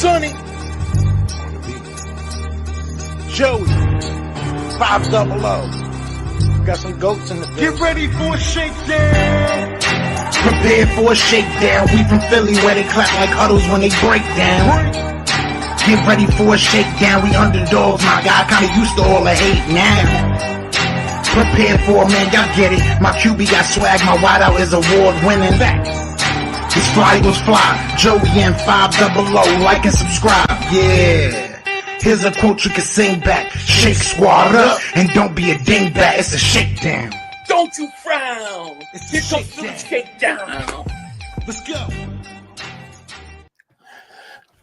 Sonny, Joey, 500. Got some goats in the building. Get ready for a shakedown. Prepare for a shakedown. We from Philly where they clap like huddles when they break down. Get ready for a shakedown. We underdogs, my guy. Kinda used to all the hate now. Prepare for it, man. Y'all get it. My QB got swag. My wideout is award winning. His fly was fly. Joey and 500. Like and subscribe. Yeah. Here's a quote you can sing back. Shake squad up and don't be a dingbat. It's a shakedown. Don't you frown. Here comes the shakedown. Let's go.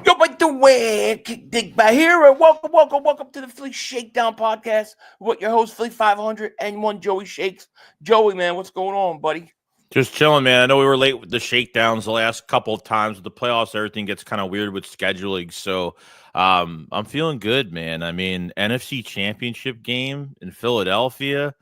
Yo, by the way, kick dig by here, and welcome to the Philly Shakedown podcast with your host, Philly 500 and one Joey Shakes. Joey, man, what's going on, buddy? Just chilling, man. I know we were late with the shakedowns the last couple of times with the playoffs. Everything gets kind of weird with scheduling, so I'm feeling good, man. I mean, NFC Championship game in Philadelphia.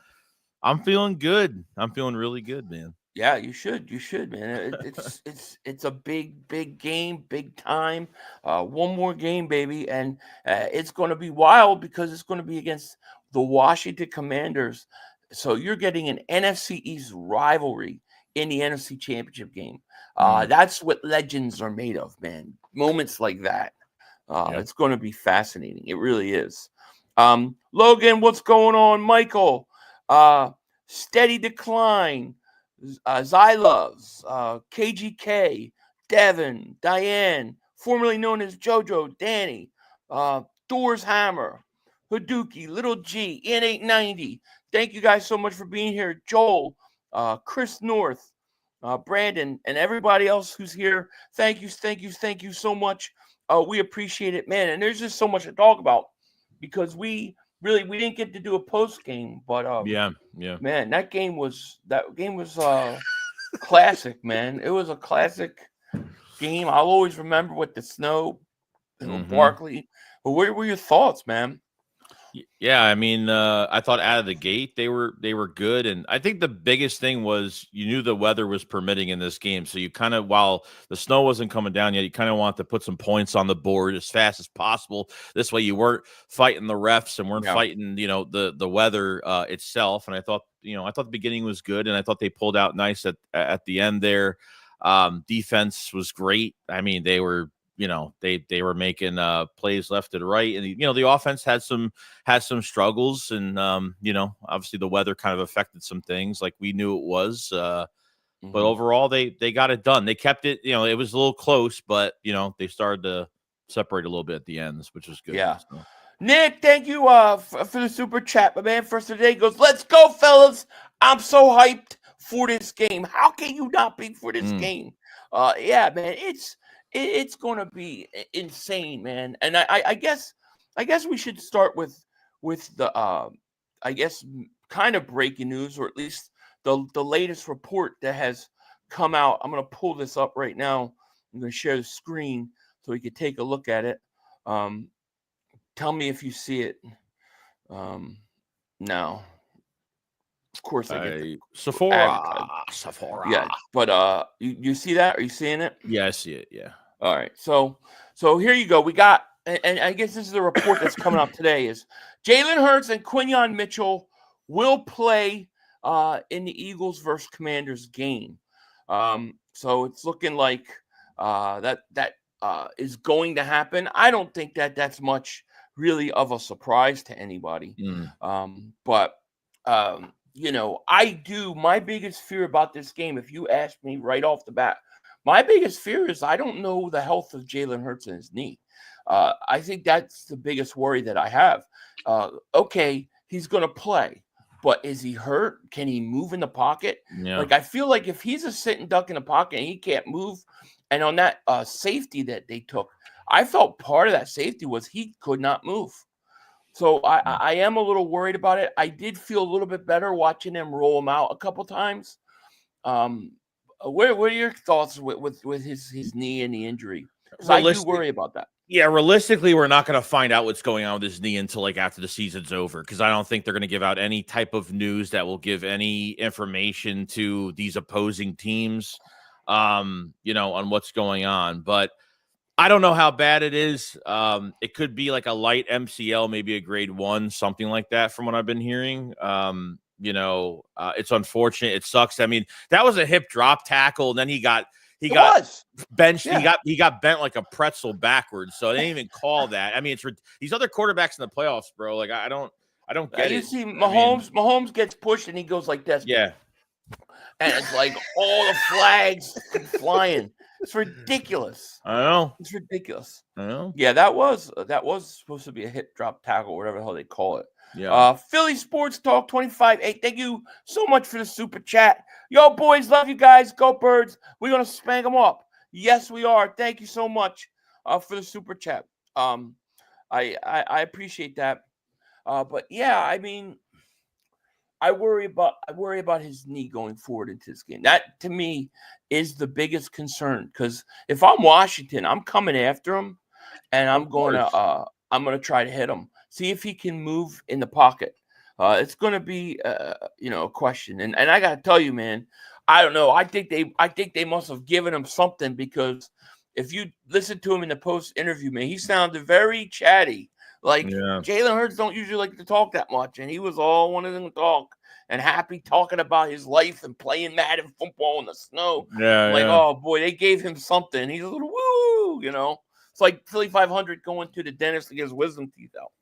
I'm feeling good. I'm feeling really good, man. Yeah, you should, man. It's a big game, big time. One more game, baby, and it's going to be wild because it's going to be against the Washington Commanders. So you're getting an NFC East rivalry in the NFC Championship game. That's what legends are made of, man. Moments like that. It's going to be fascinating. It really is. Logan, what's going on? Michael, steady decline. Zyloves, KGK, Devin, Diane, formerly known as JoJo, Danny, Thor's Hammer, Haduki, Little G, N890. Thank you guys so much for being here. Joel, Chris North, Brandon, and everybody else who's here. Thank you so much. We appreciate it, man. And there's just so much to talk about because we didn't get to do a post game, but yeah, man, that game was classic, man. It was a classic game. I'll always remember with the snow, Barkley. But what were your thoughts, man? Yeah, I mean, I thought out of the gate they were good, and I think the biggest thing was you knew the weather was permitting in this game, so you kind of, while the snow wasn't coming down yet, you kind of want to put some points on the board as fast as possible. This way, you weren't fighting the refs and weren't fighting, the weather itself. And I thought the beginning was good, and I thought they pulled out nice at the end there. Defense was great. I mean, they were. They were making plays left and right, and the offense had some struggles, and obviously the weather kind of affected some things, like we knew it was. But overall, they got it done. They kept it. It was a little close, but they started to separate a little bit at the ends, which was good. Yeah. So. Nick, thank you for the super chat. My man, first today goes, "Let's go, fellas! I'm so hyped for this game. How can you not be for this game?" Yeah, man, It's going to be insane, man. And I guess we should start with the kind of breaking news, or at least the latest report that has come out. I'm going to pull this up right now. I'm going to share the screen so we can take a look at it. Tell me if you see it. No. Of course I get Sephora. Yeah, but you see that? Are you seeing it? Yeah, I see it. Yeah. All right. So here you go. We got, and I guess this is the report that's coming up today, is Jalen Hurts and Quinyon Mitchell will play in the Eagles versus Commanders game. So it's looking like that is going to happen. I don't think that's much really of a surprise to anybody. But I do. My biggest fear about this game, if you ask me right off the bat, my biggest fear is I don't know the health of Jalen Hurts and his knee. I think that's the biggest worry that I have. Okay, he's going to play, but is he hurt? Can he move in the pocket? Yeah. Like, I feel like if he's a sitting duck in the pocket and he can't move, and on that safety that they took, I felt part of that safety was he could not move. So I am a little worried about it. I did feel a little bit better watching him roll him out a couple times. What are your thoughts with his knee and the injury? Because I do worry about that. Yeah, realistically, we're not going to find out what's going on with his knee until after the season's over, because I don't think they're going to give out any type of news that will give any information to these opposing teams, on what's going on. But I don't know how bad it is. It could be like a light MCL, maybe a grade 1, something like that from what I've been hearing. It's unfortunate. It sucks. I mean, that was a hip drop tackle, and then he got benched. Yeah. He got bent like a pretzel backwards. So they didn't even call that. I mean, it's these other quarterbacks in the playoffs, bro. Like I don't get it. You see Mahomes gets pushed and he goes like this. Yeah. And it's like all the flags flying. It's ridiculous. I know. It's ridiculous. I know. Yeah, that was supposed to be a hip drop tackle, whatever the hell they call it. Yeah. Philly Sports Talk 25. Hey, thank you so much for the super chat. Yo, boys, love you guys. Go Birds. We're gonna spank them up. Yes, we are. Thank you so much for the super chat. I appreciate that. But yeah, I mean, I worry about his knee going forward into this game. That to me is the biggest concern, because if I'm Washington, I'm coming after him, and I'm going to try to hit him, see if he can move in the pocket. It's going to be a question, and I got to tell you, man, I don't know. I think they must have given him something, because if you listen to him in the post interview, man, he sounded very chatty. Like Jalen Hurts don't usually like to talk that much, and he was all one of them to talk and happy talking about his life and playing Madden football in the snow. Oh boy, they gave him something. He's a little woo, It's like Philly 500 going to the dentist to get his wisdom teeth out.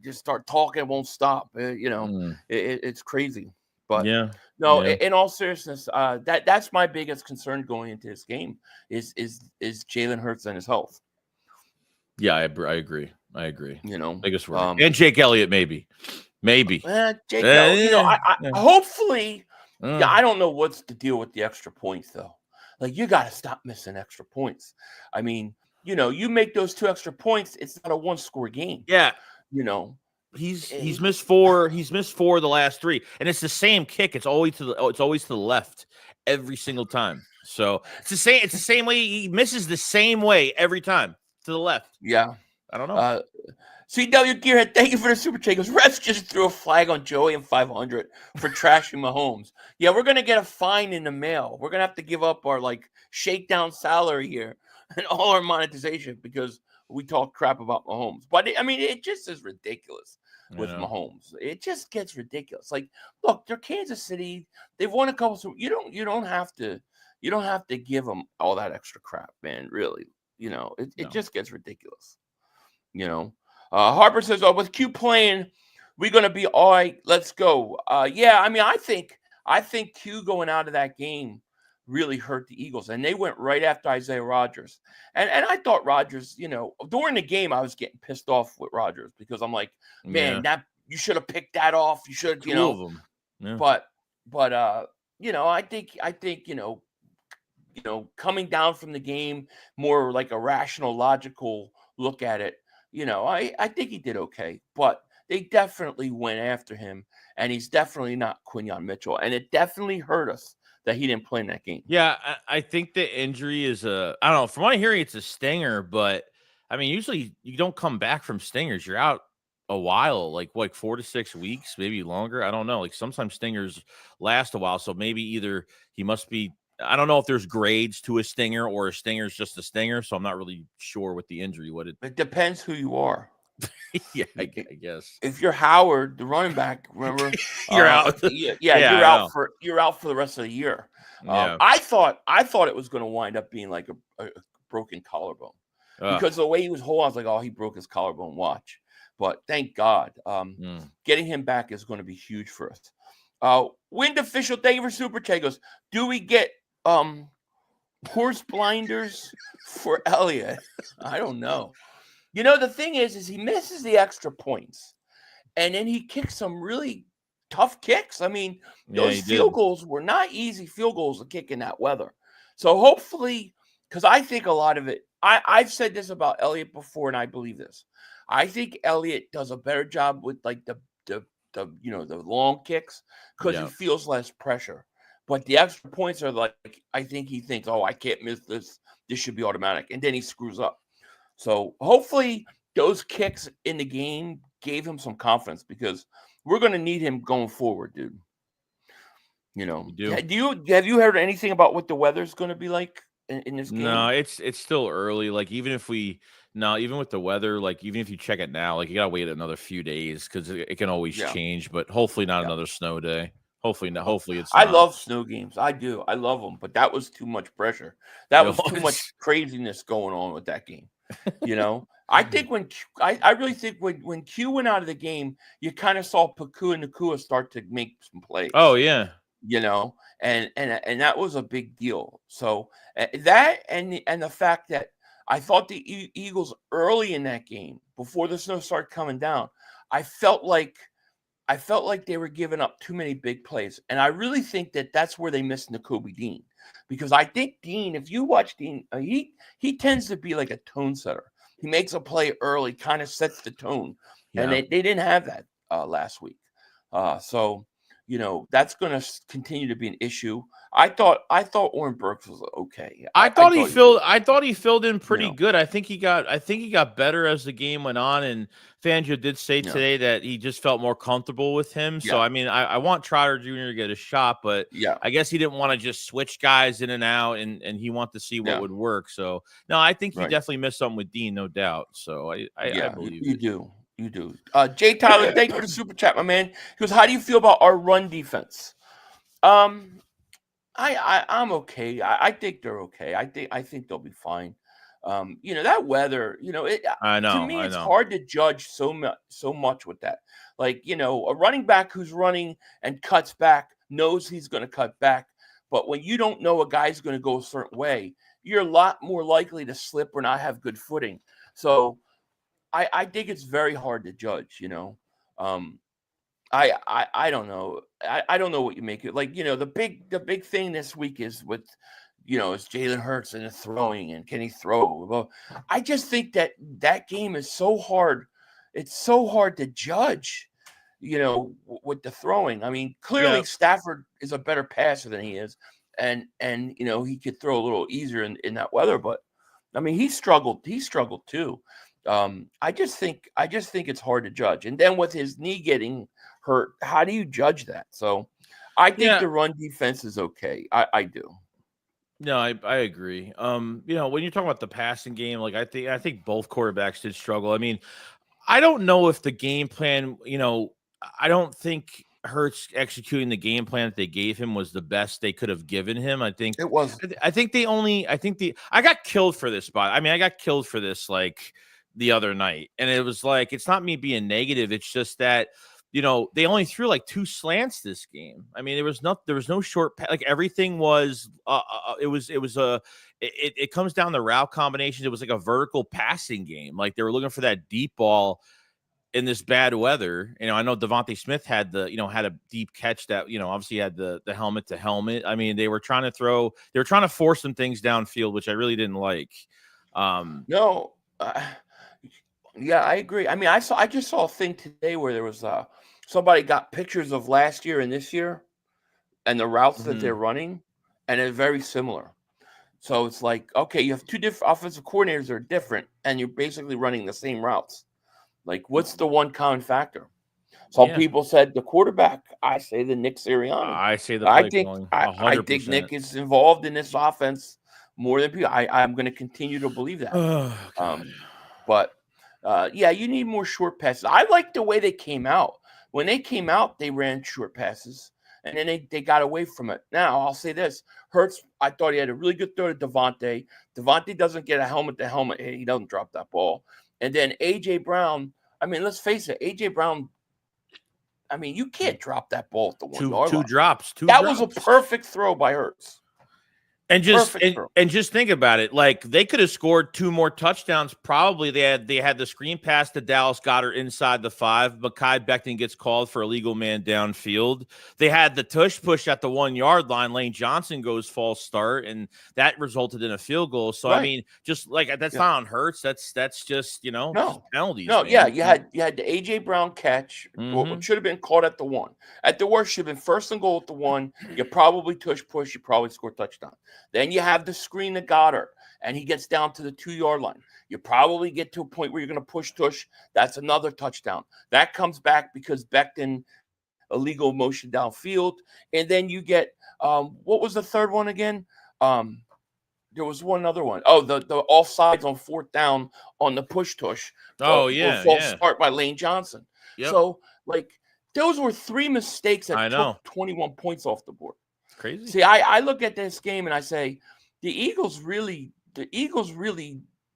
Just start talking, it won't stop. It's crazy. But in all seriousness, that's my biggest concern going into this game is Jalen Hurts and his health. Yeah, I agree. Biggest word. And Jake Elliott, maybe. Jake Elliott, hopefully. Yeah, I don't know what's the deal with the extra points though. Like, you got to stop missing extra points. I mean, you make those 2 extra points, it's not a 1-score game. Yeah, he's missed 4. He's missed 4 the last 3, and it's the same kick. It's always to the left every single time. So it's the same way. He misses the same way every time. To the left. Yeah. I don't know. CW Gearhead, thank you for the super chat. Goes, refs just threw a flag on Joey and 500 for trashing Mahomes. Yeah, we're going to get a fine in the mail. We're going to have to give up our, shakedown salary here and all our monetization because we talk crap about Mahomes. But, I mean, it just is ridiculous with Mahomes. It just gets ridiculous. Like, look, they're Kansas City. They've won a couple. So you don't have to give them all that extra crap, man, really. It just gets ridiculous. Harper says, with Q playing, we're going to be all right. Let's go. Yeah, I mean, I think Q going out of that game really hurt the Eagles. And they went right after Isaiah Rodgers. And I thought Rodgers, during the game, I was getting pissed off with Rodgers because I'm like, man, that you should have picked that off. You should, Two of them. Yeah. But I think coming down from the game, more like a rational, logical look at it, I think he did okay. But they definitely went after him, and he's definitely not Quinyon Mitchell. And it definitely hurt us that he didn't play in that game. Yeah, I think the injury is I don't know. From what I'm hearing, it's a stinger. But, I mean, usually you don't come back from stingers. You're out a while, like 4 to 6 weeks, maybe longer. I don't know. Like, sometimes stingers last a while. So maybe either he must be, I don't know if there's grades to a stinger or a stinger is just a stinger. So I'm not really sure with the injury. It depends who you are. Yeah, I guess. If you're Howard, the running back, remember, you're out. You're out for the rest of the year. I thought it was going to wind up being like a broken collarbone because the way he was holding, I was like, oh, he broke his collarbone. Watch, but thank God, getting him back is going to be huge for us. Wind official, thank you for super chat. Goes, do we get horse blinders for Elliott? I don't know. The thing is he misses the extra points, and then he kicks some really tough kicks. I mean, those field goals were not easy field goals to kick in that weather. So hopefully, because I think a lot of it, I've said this about Elliott before, and I believe this. I think Elliott does a better job with the long kicks because he feels less pressure. But the extra points are I think he thinks, oh, I can't miss this. This should be automatic, and then he screws up. So hopefully those kicks in the game gave him some confidence because we're going to need him going forward, dude. We do. Have you heard anything about what the weather's going to be like in this game? No, it's still early. Like even with the weather, like even if you check it now, like you gotta wait another few days because it can always Yeah, change. But hopefully not yeah. another snow day. Hopefully not. Oh, Hopefully it's I not. love snow games. I do. I love them, but that was too much pressure. That It was too much was. craziness going on with that game. I think I really think when Q went out of the game, you kind of saw Paku and Nakua start to make some Oh plays. yeah. And that was a big deal. So that and the fact that I thought the Eagles early in that game before the snow started coming down, I felt like they were giving up too many big plays, and I really think that that's where they missed Nakobe Dean, because I think Dean, if you watch Dean, he tends to be like a tone setter. He makes a play early, kind of sets the tone, and Yeah. they didn't have that last week. So that's going to continue to be an issue. I thought Oren Burks was okay. I I thought he thought he was filled. I thought he filled in you pretty know good. I think he got better as the game went on. And Fangio did say yeah today that he just felt more comfortable with him. So yeah I mean, I want Trotter Jr. to get a shot, but yeah I guess he didn't want to just switch guys in and out, and he wanted to see what yeah would work. So no, I think he right. definitely missed something with Dean, no doubt. So I Yeah, believe you it. do. You do. Jay Tyler, thank you for the super chat, my man. He goes, "How do you feel about our run defense?" Um, I'm okay. I think they're okay. I think they'll be fine. That weather. I To know. me, I it's know. hard to judge so much with that. Like a running back who's running and cuts back knows he's going to cut back, but when you don't know a guy's going to go a certain way, you're a lot more likely to slip or not have good footing. So I think it's very hard to judge. Um, I don't know. I don't know what you make it like. The big thing this week is is Jalen Hurts and the throwing and can he throw? Well, I just think that game is so hard. It's so hard to judge. With the throwing. I mean, Yeah. clearly Stafford is a better passer than he is, and he could throw a little easier in that weather. But I mean, he struggled. He struggled too. I just think it's hard to judge. And then with his knee getting hurt, how do you judge that? So I think Yeah. the run defense is okay. I do. No, I agree. When you're talking about the passing game, like I think both quarterbacks did struggle. I mean, I don't know if the game plan, I don't think Hurts executing the game plan that they gave him was the best they could have given him. I think It was. I think I got killed for this spot. I mean, I got killed for this like the other night. And it was like it's not me being negative. It's just that they only threw like 2 slants this game. I mean, there was no short like everything was it comes down to route combinations. It was like a vertical passing game. Like they were looking for that deep ball in this bad weather. I know Devontae Smith had had a deep catch that, obviously had the helmet to helmet. I mean, they were trying to force some things downfield, which I really didn't like. No. Yeah, I agree. I mean, I just saw a thing today where there was somebody got pictures of last year and this year and the routes that they're Mhm. running, and they're very similar. So it's like, okay, you have 2 different offensive coordinators that are different, and you're basically running the same routes. Like, what's the one common factor? Some Yeah. people said the quarterback. I say the Nick Sirianni. I say the I play think calling I think 100%. Nick is involved in this offense more than people. I'm going to continue to believe that. Oh god. But yeah, you need more short passes. I like the way they came out. When they came out, they ran short passes, and then they got away from it. Now I'll say this: Hurts. I thought he had a really good throw to Devontae. Devontae doesn't get a helmet to helmet. He doesn't drop that ball. And then AJ Brown. I mean, let's face it, AJ Brown. I mean, you can't drop that ball at the 1 Two yard two line. drops, two That was a drops. perfect throw by Hurts. And just Perfect throw. and just think about it. Like they could have scored 2 more touchdowns. Probably they had the screen pass to Dallas Goedert inside the 5. Mekhi Becton gets called for a illegal man downfield. They had the tush push at the 1 yard line. Lane Johnson goes false start, and that resulted in a field goal. So I Right. mean, just like that's Yeah. not on Hurts. That's just just No. penalties. No, Man. yeah, you had the AJ Brown catch. Mhm. What should have been caught at the 1. At the worst, should have been 1st and goal at the 1. You probably tush push. You probably score touchdown. Then you have the screen to Goddard, and he gets down to the 2 yard line. You probably get to a point where you're going to push tush. That's another touchdown. That comes back because Becton illegal motion downfield, and then you get what was the third one again? There was one other one. Oh, the offsides on 4th down on the push tush. Oh, Or yeah, false yeah. start by Lane Johnson. Yep. So, like, those were 3 mistakes that I know. took 21 points off the board. It's crazy. See, I look at this game and I say, the Eagles really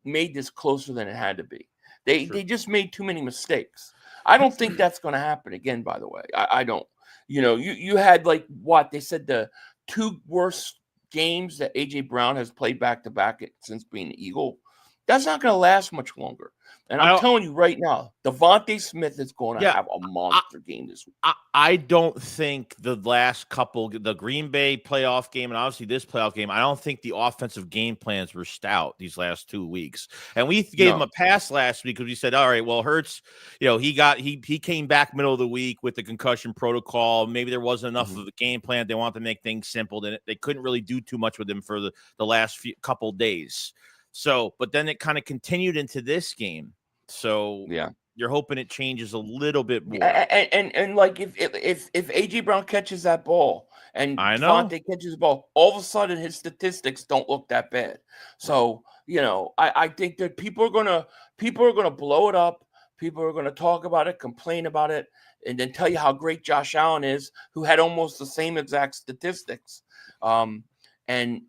made this closer than it had to be. They just made too many mistakes. I don't think that's going to happen again, by the way. I don't. You know, you had like what they said the 2 worst games that A.J. Brown has played back-to-back since being an Eagle. That's not going to last much longer. And I'm telling you right now, Devontae Smith is going to have a monster game this week. I don't think the last couple, the Green Bay playoff game and obviously this playoff game, I don't think the offensive game plans were stout these last 2 weeks. And we gave him a pass last week because we said, all right, well, Hurts, you know, he came back middle of the week with the concussion protocol. Maybe there wasn't enough of a game plan. They wanted to make things simple. They couldn't really do too much with him for the last couple days. So, but then it kind of continued into this game. So yeah, you're hoping it changes a little bit more. And like if A.J. Brown catches that ball and Devontae catches the ball, all of a sudden his statistics don't look that bad. So, you know, I think that people are gonna blow it up. People are gonna talk about it, complain about it, and then tell you how great Josh Allen is, who had almost the same exact statistics. And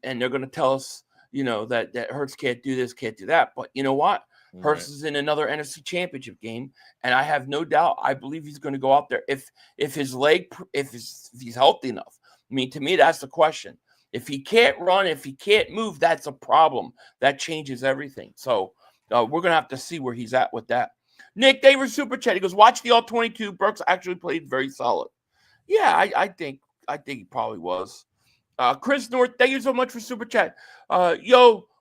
they're gonna tell us, you know, that Hurts can't do this, can't do that. But you know what? Hurts is in another NFC Championship game, and I have no doubt. I believe he's going to go out there if his leg, if he's healthy enough. I mean, to me, that's the question. If he can't run, if he can't move, that's a problem. That changes everything. So we're going to have to see where he's at with that. Nick Davis Super Chat. He goes, watch the all-22. Burks actually played very solid. Yeah, I think he probably was. Chris North, thank you so much for Super Chat.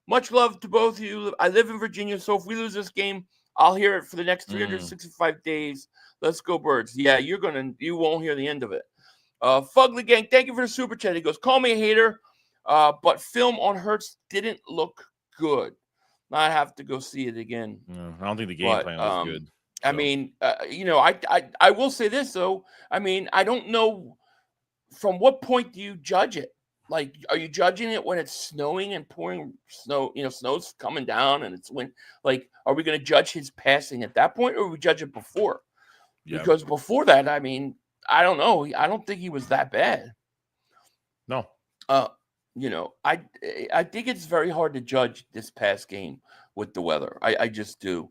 Much love to both of you. I live in Virginia, so if we lose this game, I'll hear it for the next 365 days. Let's go, Birds. Yeah, you won't hear the end of it. Fugly Gang, thank you for the Super Chat. He goes, call me a hater, but film on Hurts didn't look good. I have to go see it again. No, I don't think the game plan was good. So. I mean, you know, I will say this, though. I mean, I don't know from what point do you judge it? Like, are you judging it when it's snowing and pouring snow? You know, snow's coming down and it's when, like, are we going to judge his passing at that point, or we judge it before? Yeah. Because before that, I mean, I don't know. I don't think he was that bad. No. You know, I think it's very hard to judge this past game with the weather. I just do.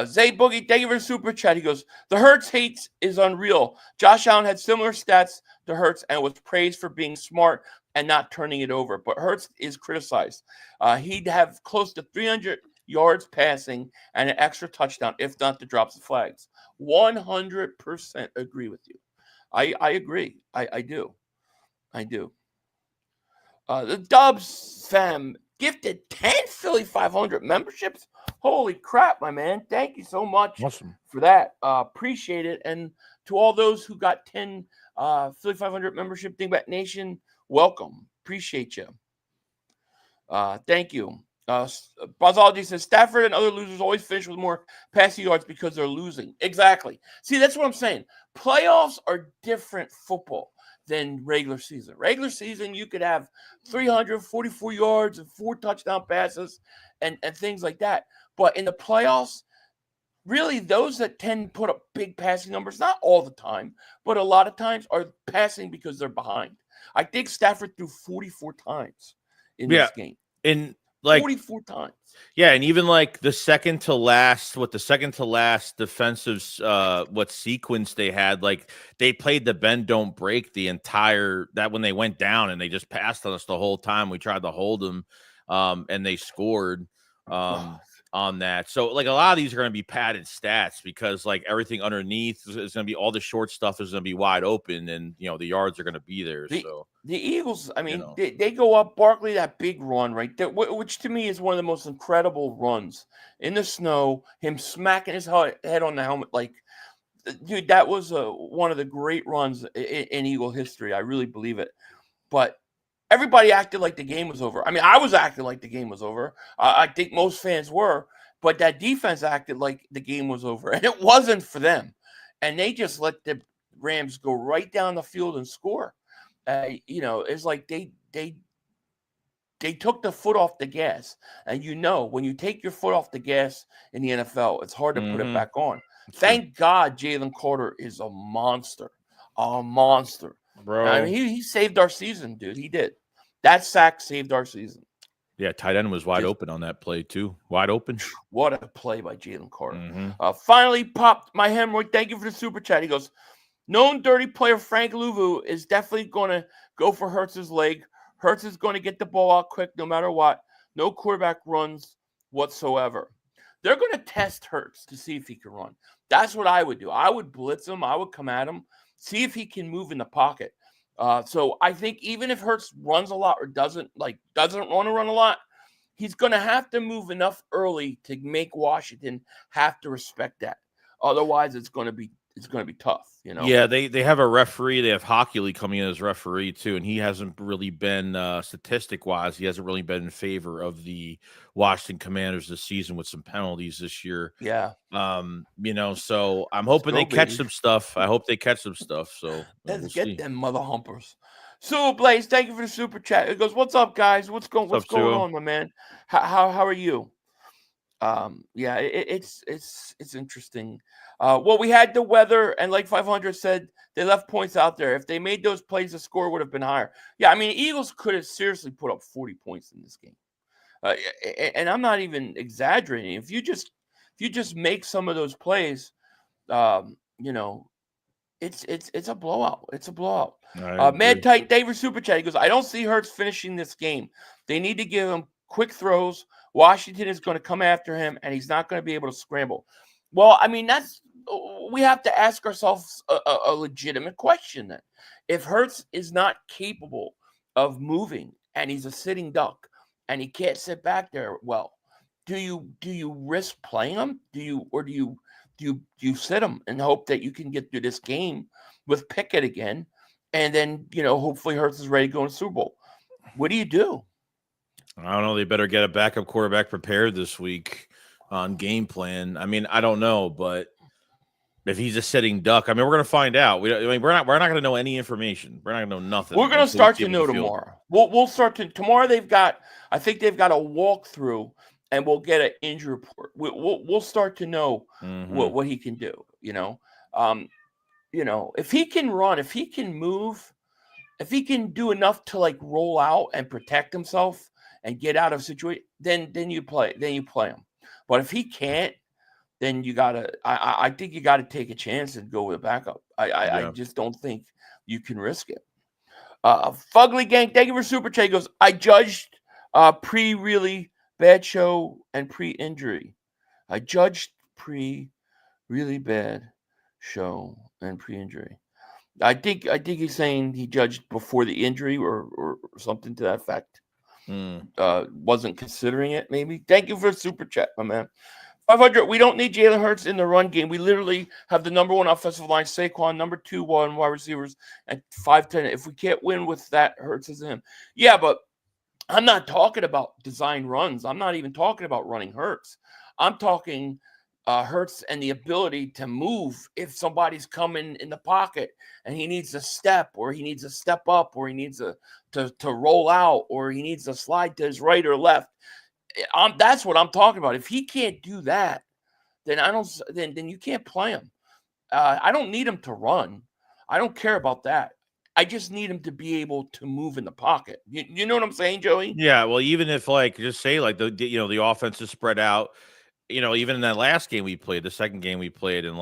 Zay Boogie, thank you for the Super Chat. He goes, the Hurts hates is unreal. Josh Allen had similar stats to Hurts and was praised for being smart and not turning it over. But Hurts is criticized. He'd have close to 300 yards passing and an extra touchdown, if not the drops of flags. 100% agree with you. I agree. I do. The Dubs fam gifted 10 Philly 500 memberships. Holy crap, my man. Thank you so much for that. Appreciate it. And to all those who got 10 Philly 500 membership, Dingbat Nation, welcome. Appreciate you. Thank you. Buzzology says, Stafford and other losers always finish with more passing yards because they're losing. Exactly. See, that's what I'm saying. Playoffs are different football than regular season. Regular season, you could have 344 yards and 4 touchdown passes and things like that. But in the playoffs, really those that tend to put up big passing numbers, not all the time, but a lot of times are passing because they're behind. I think Stafford threw 44 times in this game. In like 44 times. Yeah, and even like the second to last defensive what sequence they had, like they played the bend don't break the entire that when they went down and they just passed on us the whole time. We tried to hold them and they scored on that. So like a lot of these are going to be padded stats because like everything underneath is going to be all the short stuff is going to be wide open and you know the yards are going to be there. The Eagles, I mean, they go up. Barkley, that big run right there, which to me is one of the most incredible runs in the snow. Him smacking his head on the helmet, like, dude, that was one of the great runs in Eagle history. I really believe it. But everybody acted like the game was over. I mean, I was acting like the game was over. I think most fans were, but that defense acted like the game was over, and it wasn't for them. And they just let the Rams go right down the field and score. You know, it's like they they took the foot off the gas. And when you take your foot off the gas in the NFL, it's hard to put it back on. Thank God Jalen Carter is a monster. A monster. Bro. I mean, he saved our season, dude. He did. That sack saved our season. Yeah, tight end was wide open on that play, too. Wide open. What a play by Jalen Carter. Finally popped my hemorrhoid. Thank you for the super chat. He goes, known dirty player Frank Louvu is definitely going to go for Hurts' leg. Hurts is going to get the ball out quick no matter what. No quarterback runs whatsoever. They're going to test Hurts to see if he can run. That's what I would do. I would blitz him. I would come at him, see if he can move in the pocket. So I think even if Hurts runs a lot or doesn't want to run a lot, he's going to have to move enough early to make Washington have to respect that. Otherwise, it's going to be tough, Yeah, they have a referee. They have Hockey League coming in as referee too, and he hasn't really been statistic-wise. He hasn't really been in favor of the Washington Commanders this season with some penalties this year. Yeah, so I'm hoping they catch some stuff. I hope they catch some stuff. So let's get them mother humpers. So Blaze, thank you for the super chat. It goes, "What's up, guys? What's going on, my man? How are you?" Yeah, it's interesting. Well, we had the weather, and like 500 said, they left points out there. If they made those plays, the score would have been higher. Yeah, I mean, Eagles could have seriously put up 40 points in this game, and I'm not even exaggerating. If you just make some of those plays, it's a blowout. It's a blowout. Mad Tight David Super Chat, he goes, I don't see Hurts finishing this game. They need to give him quick throws. Washington is going to come after him, and he's not going to be able to scramble. Well, I mean, we have to ask ourselves a legitimate question then. If Hurts is not capable of moving and he's a sitting duck and he can't sit back there, well, do you risk playing him? Do you sit him and hope that you can get through this game with Pickett again, and then hopefully Hurts is ready to go in the Super Bowl? What do you do? I don't know. They better get a backup quarterback prepared this week on game plan. I mean, I don't know, but if he's a sitting duck, I mean, we're going to find out. We're not going to know any information. We're not going to know nothing. We're going to start to know tomorrow. We'll start to tomorrow. I think they've got a walkthrough, and we'll get an injury report. We'll start to know what he can do. If he can run, if he can move, if he can do enough to like roll out and protect himself and get out of situation, then you play him. But if he can't, then you gotta. I think you gotta take a chance and go with a backup. I just don't think you can risk it. Fugly Gang, thank you for super chat. He goes, I judged pre-really bad show and pre-injury. I judged pre-really bad show and pre-injury. I think he's saying he judged before the injury or something to that effect. Wasn't considering it, maybe. Thank you for the super chat, my man. 500, we don't need Jalen Hurts in the run game. We literally have the number one offensive line, Saquon, number 2 wide receivers, and 5'10". If we can't win with that, Hurts is him. Yeah, but I'm not talking about design runs. I'm not even talking about running Hurts. I'm talking Hurts and the ability to move if somebody's coming in the pocket and he needs a step, or he needs a step up, or he needs to roll out, or he needs to slide to his right or left. That's what I'm talking about. If he can't do that, then then you can't play him. I don't need him to run. I don't care about that. I just need him to be able to move in the pocket. You know what I'm saying, Joey? Yeah. Well, even if just say the offense is spread out, even in that last game we played, the second game we played, and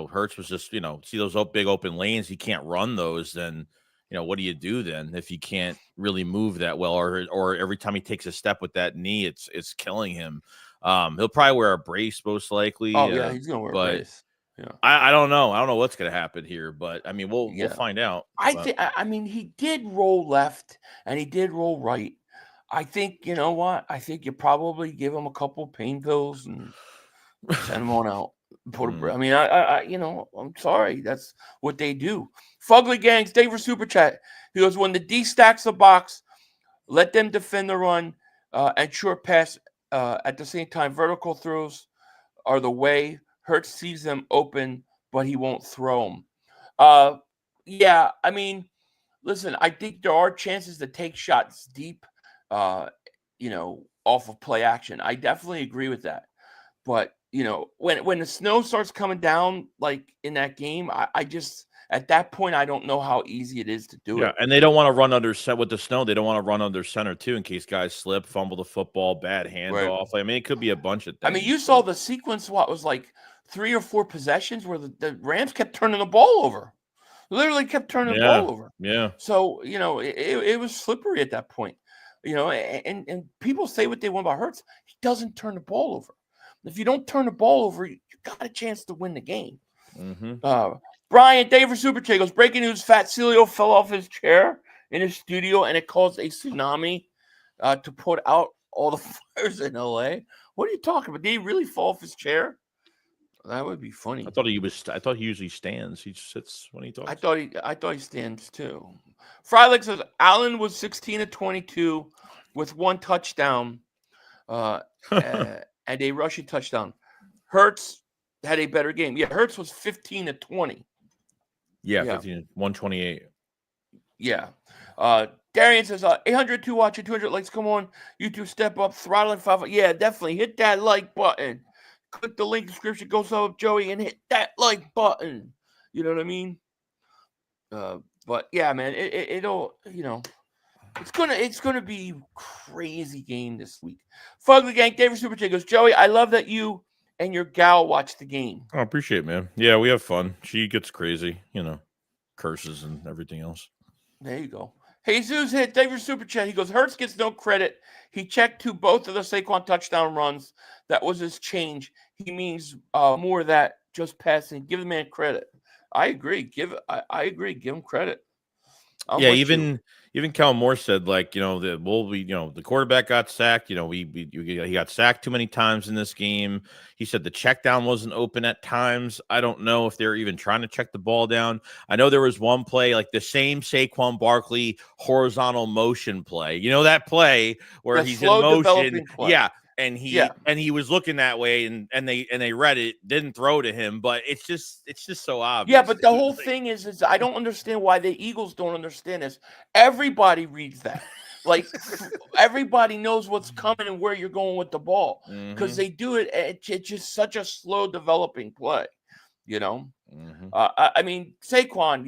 Hurts was just, see those big open lanes, he can't run those, then, what do you do then if he can't really move that well, or every time he takes a step with that knee, it's killing him. He'll probably wear a brace most likely. Oh, yeah, he's going to wear a brace. Yeah. I don't know. I don't know what's going to happen here, but I mean, we'll find out. I mean, he did roll left and he did roll right. I think, you know what? I think you probably give him a couple pain pills and send him on out. I mean, I'm sorry. That's what they do. Fugly Gangs, Dave for Super Chat. He goes, when the D stacks the box, let them defend the run and short pass at the same time. Vertical throws are the way. Hurts sees them open, but he won't throw them. Yeah, I mean, listen, I think there are chances to take shots deep off of play action. I definitely agree with that. But, when the snow starts coming down, like in that game, I just, at that point, I don't know how easy it is to do Yeah, it. and they don't want to run under set with the snow. They don't want to run under center too in case guys slip, fumble the football, bad Right. handoff. I mean, it could be a bunch of I things. mean, you saw the sequence, what was like 3 or 4 possessions where the Rams kept turning the ball over. Literally kept turning the ball over. Yeah. So, it was slippery at that point. And people say what they want about Hurts. He doesn't turn the ball over. If you don't turn the ball over, you got a chance to win the game. Brian, Dave for Super Chat goes, breaking news, Fat Celio fell off his chair in his studio and it caused a tsunami to put out all the fires in LA. What are you talking about? Did he really fall off his chair? That would be funny. I thought he usually stands. He sits when he talks. I thought he stands too. Freilich says Allen was 16 of 22 with 1 touchdown and a rushing touchdown. Hurts had a better game. Yeah, Hurts was 15 of 20. Yeah, 15, 128. Yeah. Darian says 802 watching, 200 likes. Come on, YouTube, step up, throttling 5. Yeah, definitely hit that like button. Click the link description, go sub up Joey, and hit that like button. You know what I mean? But yeah, man, it'll it's gonna be crazy game this week. Fugly Gang, David Super Chat goes, Joey, I love that you and your gal watch the game. I appreciate it, man. Yeah, we have fun. She gets crazy, curses and everything else. There you go. Jesus hit David Super Chat. He goes, Hurts gets no credit. He checked to both of the Saquon touchdown runs. That was his change. He means more of that just passing. Give the man credit. I agree. I agree. Give him credit. Even Kellen Moore said, like, the quarterback got sacked. He got sacked too many times in this game. He said the check down wasn't open at times. I don't know if they're even trying to check the ball down. I know there was one play, like the same Saquon Barkley horizontal motion play. You know that play where he's in motion. Yeah. And he was looking that way, and they read it, didn't throw to him, but it's just so obvious. Yeah, but the whole thing is I don't understand why the Eagles don't understand this. Everybody reads that. Like everybody knows what's coming and where you're going with the ball because they do it. It's just such a slow developing play, I mean, Saquon,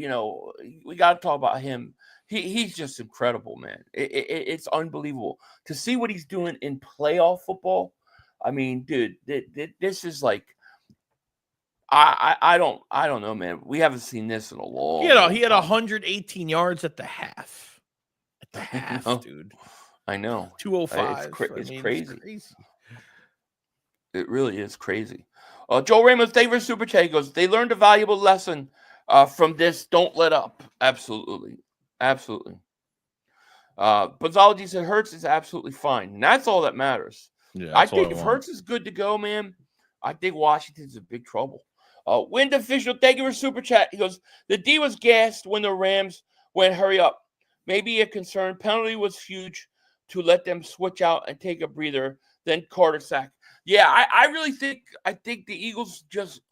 we got to talk about him. He's just incredible, man. It's unbelievable to see what he's doing in playoff football. I mean, dude, this is like, I don't know, man. We haven't seen this in a long. He had 118 yards at the half. At the half, dude. I know. 205. It's crazy. It really is crazy. Joel Ramos, favorite Super Chat goes, they learned a valuable lesson from this. Don't let up. Absolutely. Pathology said Hurts is absolutely fine. And that's all that matters. Yeah, I think if Hurts is good to go, man, I think Washington's in big trouble. Wind Official, thank you for Super Chat. He goes, the D was gassed when the Rams went hurry up. Maybe a concern. Penalty was huge to let them switch out and take a breather. Then Carter sack. Yeah, I really think the Eagles just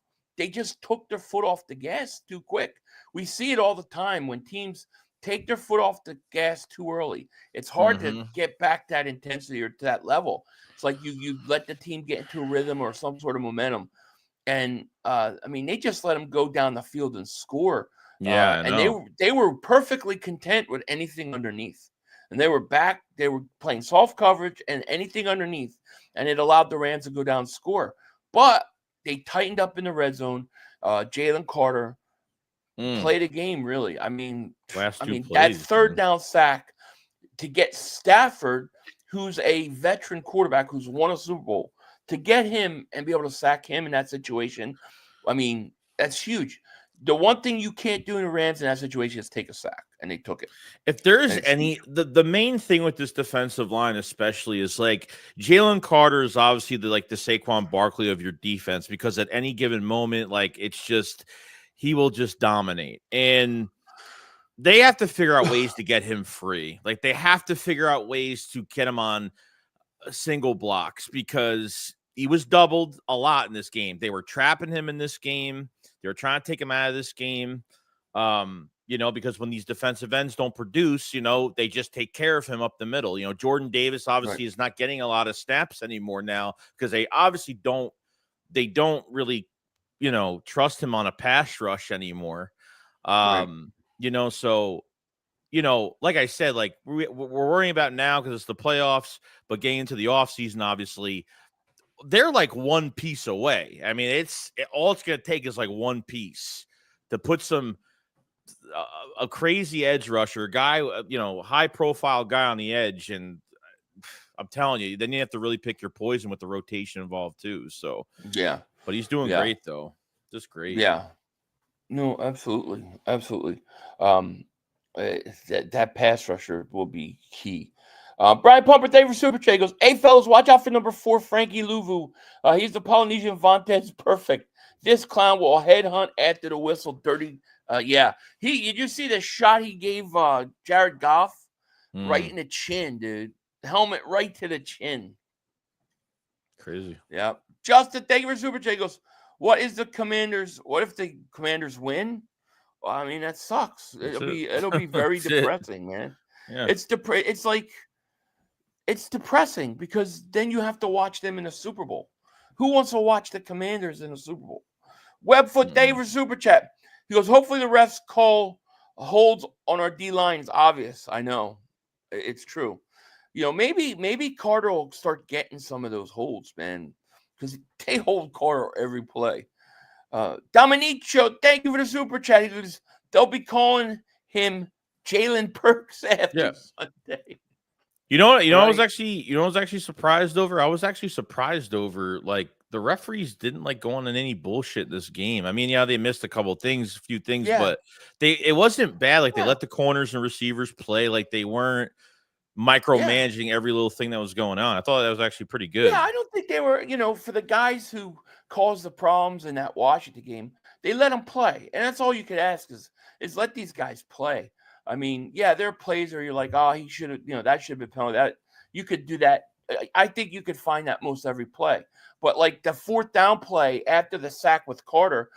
took their foot off the gas too quick. We see it all the time when teams take their foot off the gas too early. It's hard to get back that intensity or to that level. It's like you let the team get into a rhythm or some sort of momentum. And I mean, they just let them go down the field and score. Yeah, and they were perfectly content with anything underneath. And they were back. They were playing soft coverage and anything underneath, and it allowed the Rams to go down and score. But they tightened up in the red zone. Jalen Carter played a game, really. I mean, that third down sack to get Stafford, who's a veteran quarterback who's won a Super Bowl, to get him and be able to sack him in that situation, I mean, that's huge. The one thing you can't do in the Rams in that situation is take a sack, and they took it. If there's the main thing with this defensive line, especially, is like Jalen Carter is obviously the Saquon Barkley of your defense, because at any given moment, like, it's just he will just dominate, and they have to figure out ways to get him free. Like, they have to figure out ways to get him on single blocks, because he was doubled a lot in this game. They were trapping him in this game. They were trying to take him out of this game. because when these defensive ends don't produce, they just take care of him up the middle. Jordan Davis obviously is not getting a lot of snaps anymore now because they obviously don't really, trust him on a pass rush anymore. So, like I said, like we're worrying about now because it's the playoffs, but getting into the offseason, obviously, they're like one piece away. I mean, all it's going to take is like one piece to put a crazy edge rusher guy, high profile guy on the edge. And I'm telling you, then you have to really pick your poison with the rotation involved too. So, yeah, but he's doing great though. Just great. Yeah, no, absolutely. Absolutely. That pass rusher will be key. Brian Pumper, thank you for Super Chat. He goes, hey, fellas, watch out for number 4, Frankie Luvu. He's the Polynesian Vontez perfect. This clown will headhunt after the whistle. Dirty. Did you see the shot he gave Jared Goff? Right in the chin, dude. Helmet right to the chin. Crazy. Yeah. Justin, thank you for Super Chat. He goes, what if the Commanders win? Well, I mean, that sucks. It'll be very depressing, man. Yeah. It's depressing because then you have to watch them in the Super Bowl. Who wants to watch the Commanders in the Super Bowl? Webfoot Dave for Super Chat. He goes, hopefully the refs call holds on our D-line is obvious. I know. It's true. Maybe Carter will start getting some of those holds, man, because they hold Carter every play. Dominique Cho, thank you for the Super Chat. He goes, they'll be calling him Jalen Perks after Sunday. I was actually surprised over. I was actually surprised over like the referees didn't like go on in any bullshit this game. I mean, they missed a few things, but it wasn't bad. Like they let the corners and receivers play. Like they weren't micromanaging every little thing that was going on. I thought that was actually pretty good. Yeah, I don't think they were, for the guys who caused the problems in that Washington game, they let them play. And that's all you could ask is let these guys play. I mean, there are plays where you're like, oh, he should have, that should have been penalty. That you could do that. I think you could find that most every play. But like the 4th down play after the sack with Carter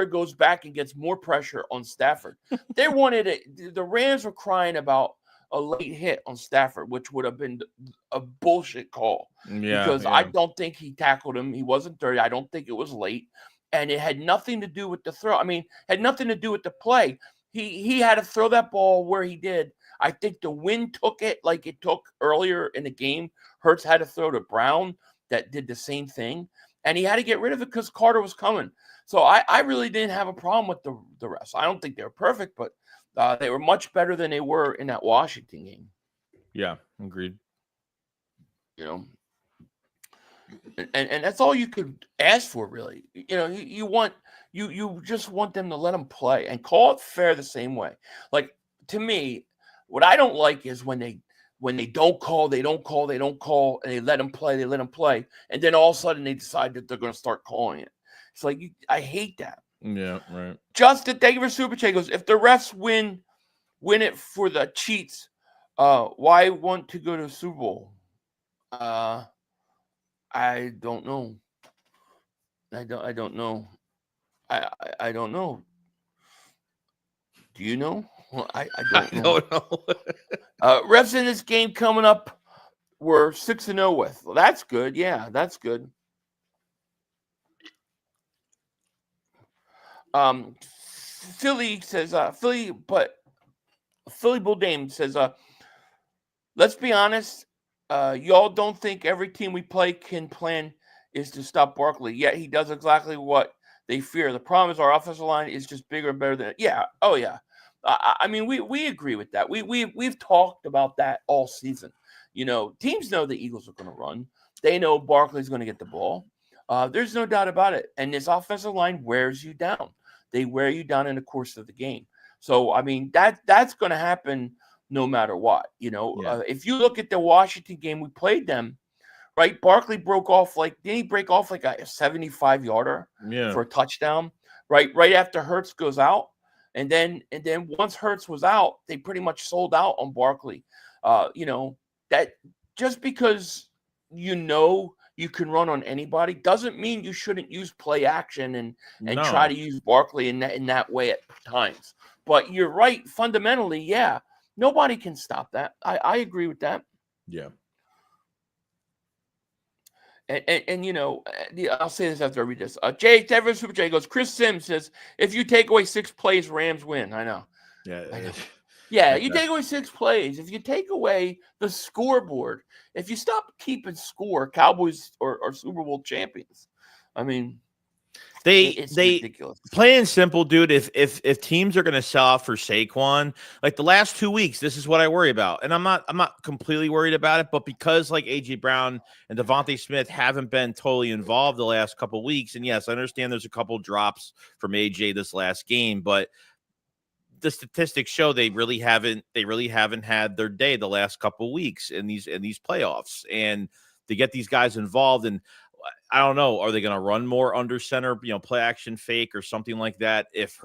goes back and gets more pressure on Stafford. They wanted it. The Rams were crying about a late hit on Stafford, which would have been a bullshit call. Because I don't think he tackled him. He wasn't dirty. I don't think it was late. And it had nothing to do with the throw. I mean, had nothing to do with the play. He had to throw that ball where he did. I think the wind took it like it took earlier in the game. Hurts had to throw to Brown that did the same thing. And he had to get rid of it because Carter was coming. So I really didn't have a problem with the refs. I don't think they were perfect, but they were much better than they were in that Washington game. Yeah, agreed. And that's all you could ask for, really. You just want them to let them play and call it fair the same way. Like, to me, what I don't like is when they don't call, and they let them play, and then all of a sudden they decide that they're going to start calling it. It's like, I hate that. Yeah, right. Justin, thank you for Super Chat. Goes, if the refs win it for the cheats, why want to go to the Super Bowl? I don't know. I don't know. I don't know. Do you know? Well, I don't know. I don't know. Refs in this game coming up we're 6-0 with. Well, that's good. Yeah, that's good. Philly says, Philly Bull Dame says, let's be honest, y'all don't think every team we play can plan is to stop Barkley. Yet he does exactly what they fear. The problem is our offensive line is just bigger and better than it. Yeah. Oh yeah. I mean, we agree with that. We've talked about that all season. Teams know the Eagles are going to run. They know Barkley's going to get the ball. There's no doubt about it. And this offensive line wears you down. They wear you down in the course of the game. So, I mean, that's going to happen no matter what. If you look at the Washington game, we played them, right? Barkley broke off didn't he break off like a 75-yarder for a touchdown, right? Right after Hurts goes out. And then once Hurts was out, they pretty much sold out on Barkley. That just because you can run on anybody doesn't mean you shouldn't use play action and try to use Barkley in that way at times. But you're right. Fundamentally, yeah, nobody can stop that. I agree with that. Yeah. And I'll say this after I read this. Jay Devin Super J goes. Chris Sims says, if you take away 6 plays, Rams win. I know. Yeah. I know. Yeah, you take away 6 plays. If you take away the scoreboard, if you stop keeping score, Cowboys are Super Bowl champions. I mean, it's ridiculous. Plain and simple, dude. If teams are going to sell out for Saquon, like the last 2 weeks, this is what I worry about. And I'm not completely worried about it, but because like AJ Brown and Devontae Smith haven't been totally involved the last couple of weeks, and yes, I understand there's a couple drops from AJ this last game, but the statistics show they really haven't had their day the last couple of weeks in these playoffs, and to get these guys involved. And I don't know, are they going to run more under center, play action fake or something like that? If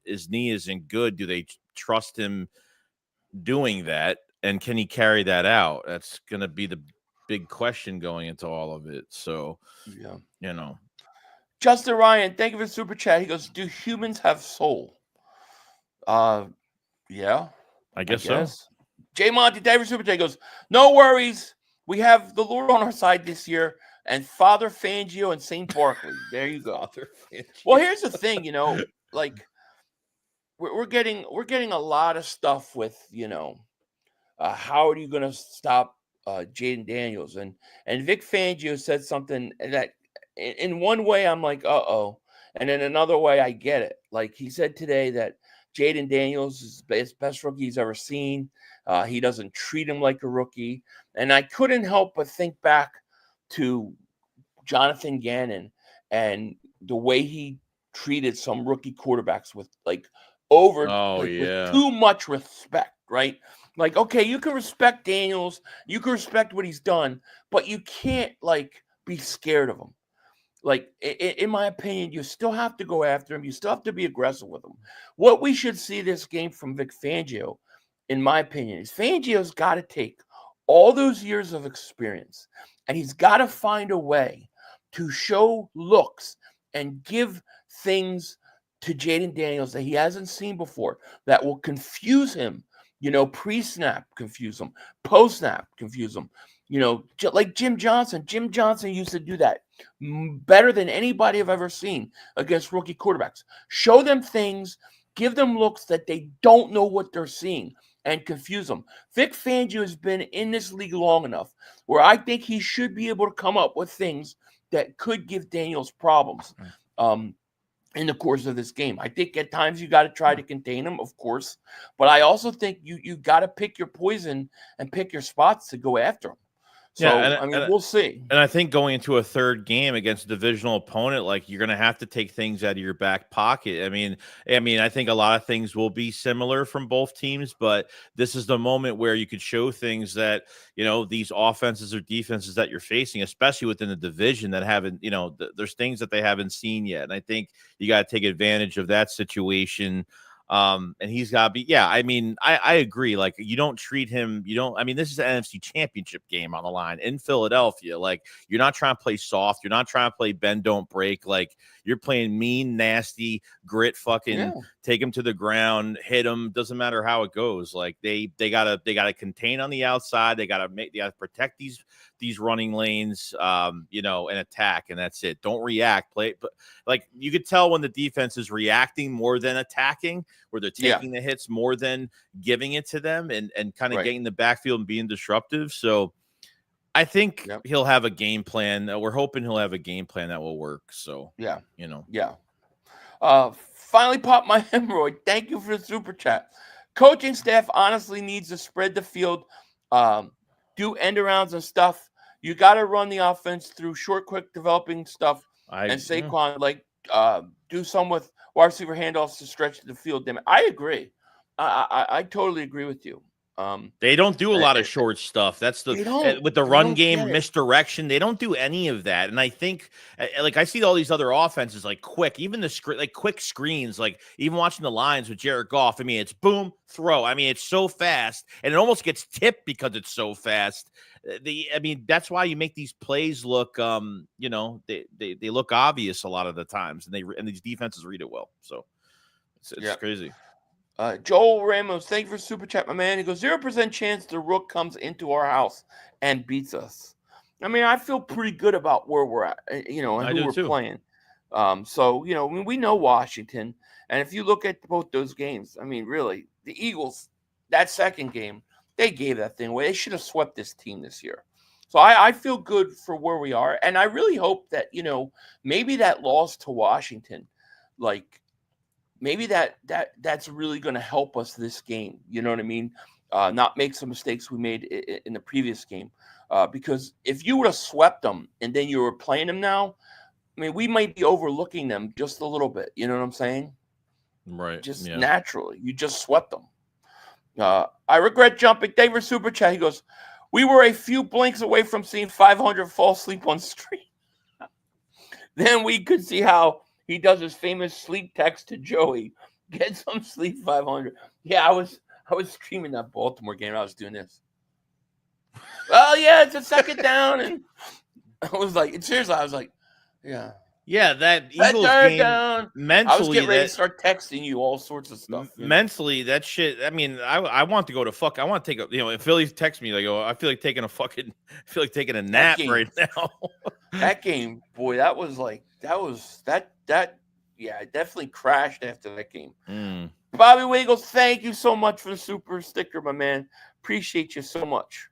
his knee isn't good, do they trust him doing that? And can he carry that out? That's going to be the big question going into all of it. So, yeah, Justin Ryan, thank you for the super chat. He goes, do humans have soul? Yeah, I guess so. J Monty David Super J goes, no worries. We have the Lord on our side this year, and Father Fangio and St. Barkley. There you go. Well, here's the thing, like we're getting a lot of stuff with, how are you going to stop Jaden Daniels? And Vic Fangio said something that in one way I'm like, uh-oh. And in another way, I get it. Like he said today that Jaden Daniels is the best rookie he's ever seen. He doesn't treat him like a rookie. And I couldn't help but think back to Jonathan Gannon and the way he treated some rookie quarterbacks with with too much respect, right? Like, okay, you can respect Daniels, you can respect what he's done, but you can't be scared of him. Like, in my opinion, you still have to go after him. You still have to be aggressive with him. What we should see this game from Vic Fangio, in my opinion, is Fangio's got to take all those years of experience, and he's got to find a way to show looks and give things to Jaden Daniels that he hasn't seen before that will confuse him. Pre-snap, confuse him. Post-snap, confuse him. Like Jim Johnson. Jim Johnson used to do that better than anybody I've ever seen against rookie quarterbacks. Show them things, give them looks that they don't know what they're seeing, and confuse them. Vic Fangio has been in this league long enough where I think he should be able to come up with things that could give Daniels problems in the course of this game. I think at times you got to try to contain him, of course, but I also think you got to pick your poison and pick your spots to go after him. So, we'll see. And I think going into a third game against a divisional opponent, like you're going to have to take things out of your back pocket. I mean, I think a lot of things will be similar from both teams, but this is the moment where you could show things that, these offenses or defenses that you're facing, especially within the division that haven't, there's things that they haven't seen yet. And I think you got to take advantage of that situation. And he's got to be, I agree. Like, you don't treat him, this is an NFC championship game on the line in Philadelphia. Like, you're not trying to play soft. You're not trying to play bend, don't break. Like, you're playing mean, nasty, grit, take him to the ground, hit him. Doesn't matter how it goes. Like, they gotta contain on the outside. They gotta protect these running lanes, and attack, and that's it. Don't react. But like, you could tell when the defense is reacting more than attacking, where they're taking the hits more than giving it to them, and kind of getting the backfield and being disruptive. So I think he'll have a game plan. We're hoping he'll have a game plan that will work. So finally popped my hemorrhoid. Thank you for the super chat. Coaching staff honestly needs to spread the field, do end arounds and stuff. You got to run the offense through short, quick developing stuff. And Saquon, do some with wide receiver handoffs to stretch the field. Damn it. I agree. I totally agree with you. They don't do a lot of short stuff. That's with the run game misdirection. They don't do any of that. And I think, I see all these other offenses quick, even the quick screens. Like, even watching the lines with Jared Goff. It's boom, throw. It's so fast, and it almost gets tipped because it's so fast. That's why you make these plays look, they look obvious a lot of the times, and these defenses read it well. So it's crazy. Joel Ramos, thank you for super chat, my man. He goes 0% chance the Rook comes into our house and beats us. I mean, I feel pretty good about where we're at, and I who do we're too. playing. So I mean, we know Washington, and if you look at both those games, I mean, really, the Eagles, that second game, they gave that thing away. They should have swept this team this year. So I feel good for where we are, and I really hope that maybe that loss to Washington, like maybe that's really going to help us this game. You know what I mean? Not make some mistakes we made in the previous game. Because if you would have swept them and then you were playing them now, I mean, we might be overlooking them just a little bit. You know what I'm saying? Right. Just Yeah. naturally, you just swept them. I regret jumping. Dave for super chat. He goes, "We were a few blinks away from seeing 500 fall asleep on stream." Then we could see how he does his famous sleep text to Joey. Get some sleep, 500. Yeah, I was streaming that Baltimore game. I was doing this. Well, yeah, it's a second down, and I was like, seriously, I was like, yeah. Yeah, that Eagles game Down. mentally, I was getting ready to start texting you all sorts of stuff. Mentally, that shit. I mean, I want to go to fuck. I want to take a. If Philly text me, like, oh, I feel like taking a nap right now. That game, boy, that was like that. Yeah, I definitely crashed after that game. Bobby Wiggles, thank you so much for the super sticker, my man. Appreciate you so much.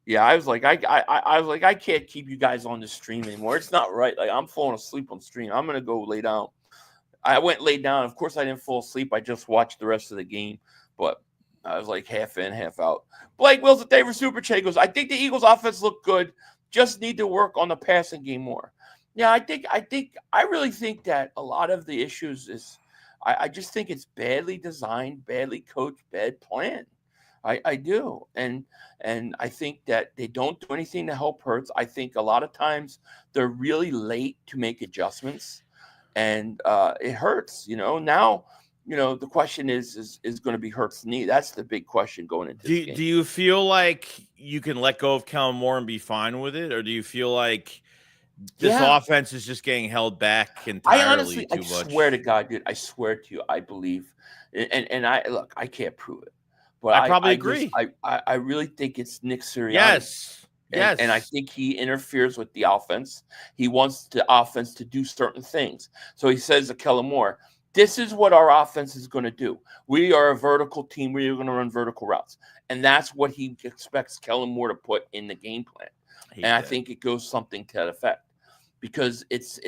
Yeah, I was like, I can't keep you guys on the stream anymore. It's not right. Like, I'm falling asleep on stream. I'm gonna go lay down. I went laid down. Of course, I didn't fall asleep. I just watched the rest of the game, but I was like half in, half out. Blake Wilson, thank you for super chat. He goes, I think the Eagles' offense looked good. Just need to work on the passing game more. Yeah, I really think that a lot of the issues is, I just think it's badly designed, badly coached, bad plan. I do. And I think that they don't do anything to help Hurts. I think a lot of times they're really late to make adjustments, and it hurts. Now, the question is going to be Hurts' knee. That's the big question going into this game. Do you feel like you can let go of Kellen Moore and be fine with it, or do you feel like this offense is just getting held back entirely too much? I swear to God, dude. I swear to you, I believe, and I can't prove it. But I probably agree. I really think it's Nick Sirianni. Yes. And I think he interferes with the offense. He wants the offense to do certain things. So he says to Kellen Moore, this is what our offense is going to do. We are a vertical team. We are going to run vertical routes. And that's what he expects Kellen Moore to put in the game plan. I think it goes something to that effect. Because it's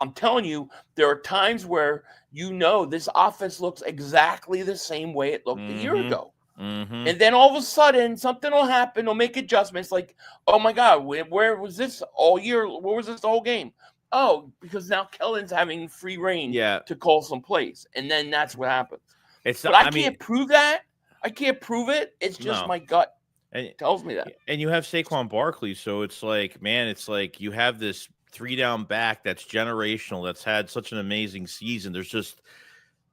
I'm telling you, there are times where this offense looks exactly the same way it looked a year ago. And then all of a sudden, something will happen. They'll make adjustments like, oh, my God, where was this all year? Where was this the whole game? Oh, because now Kellen's having free reign to call some plays. And then that's what happens. I can't prove that. I can't prove it. It's just my gut. It tells me that. And you have Saquon Barkley. So it's like, man, it's like you have this 3-down back that's generational, that's had such an amazing season.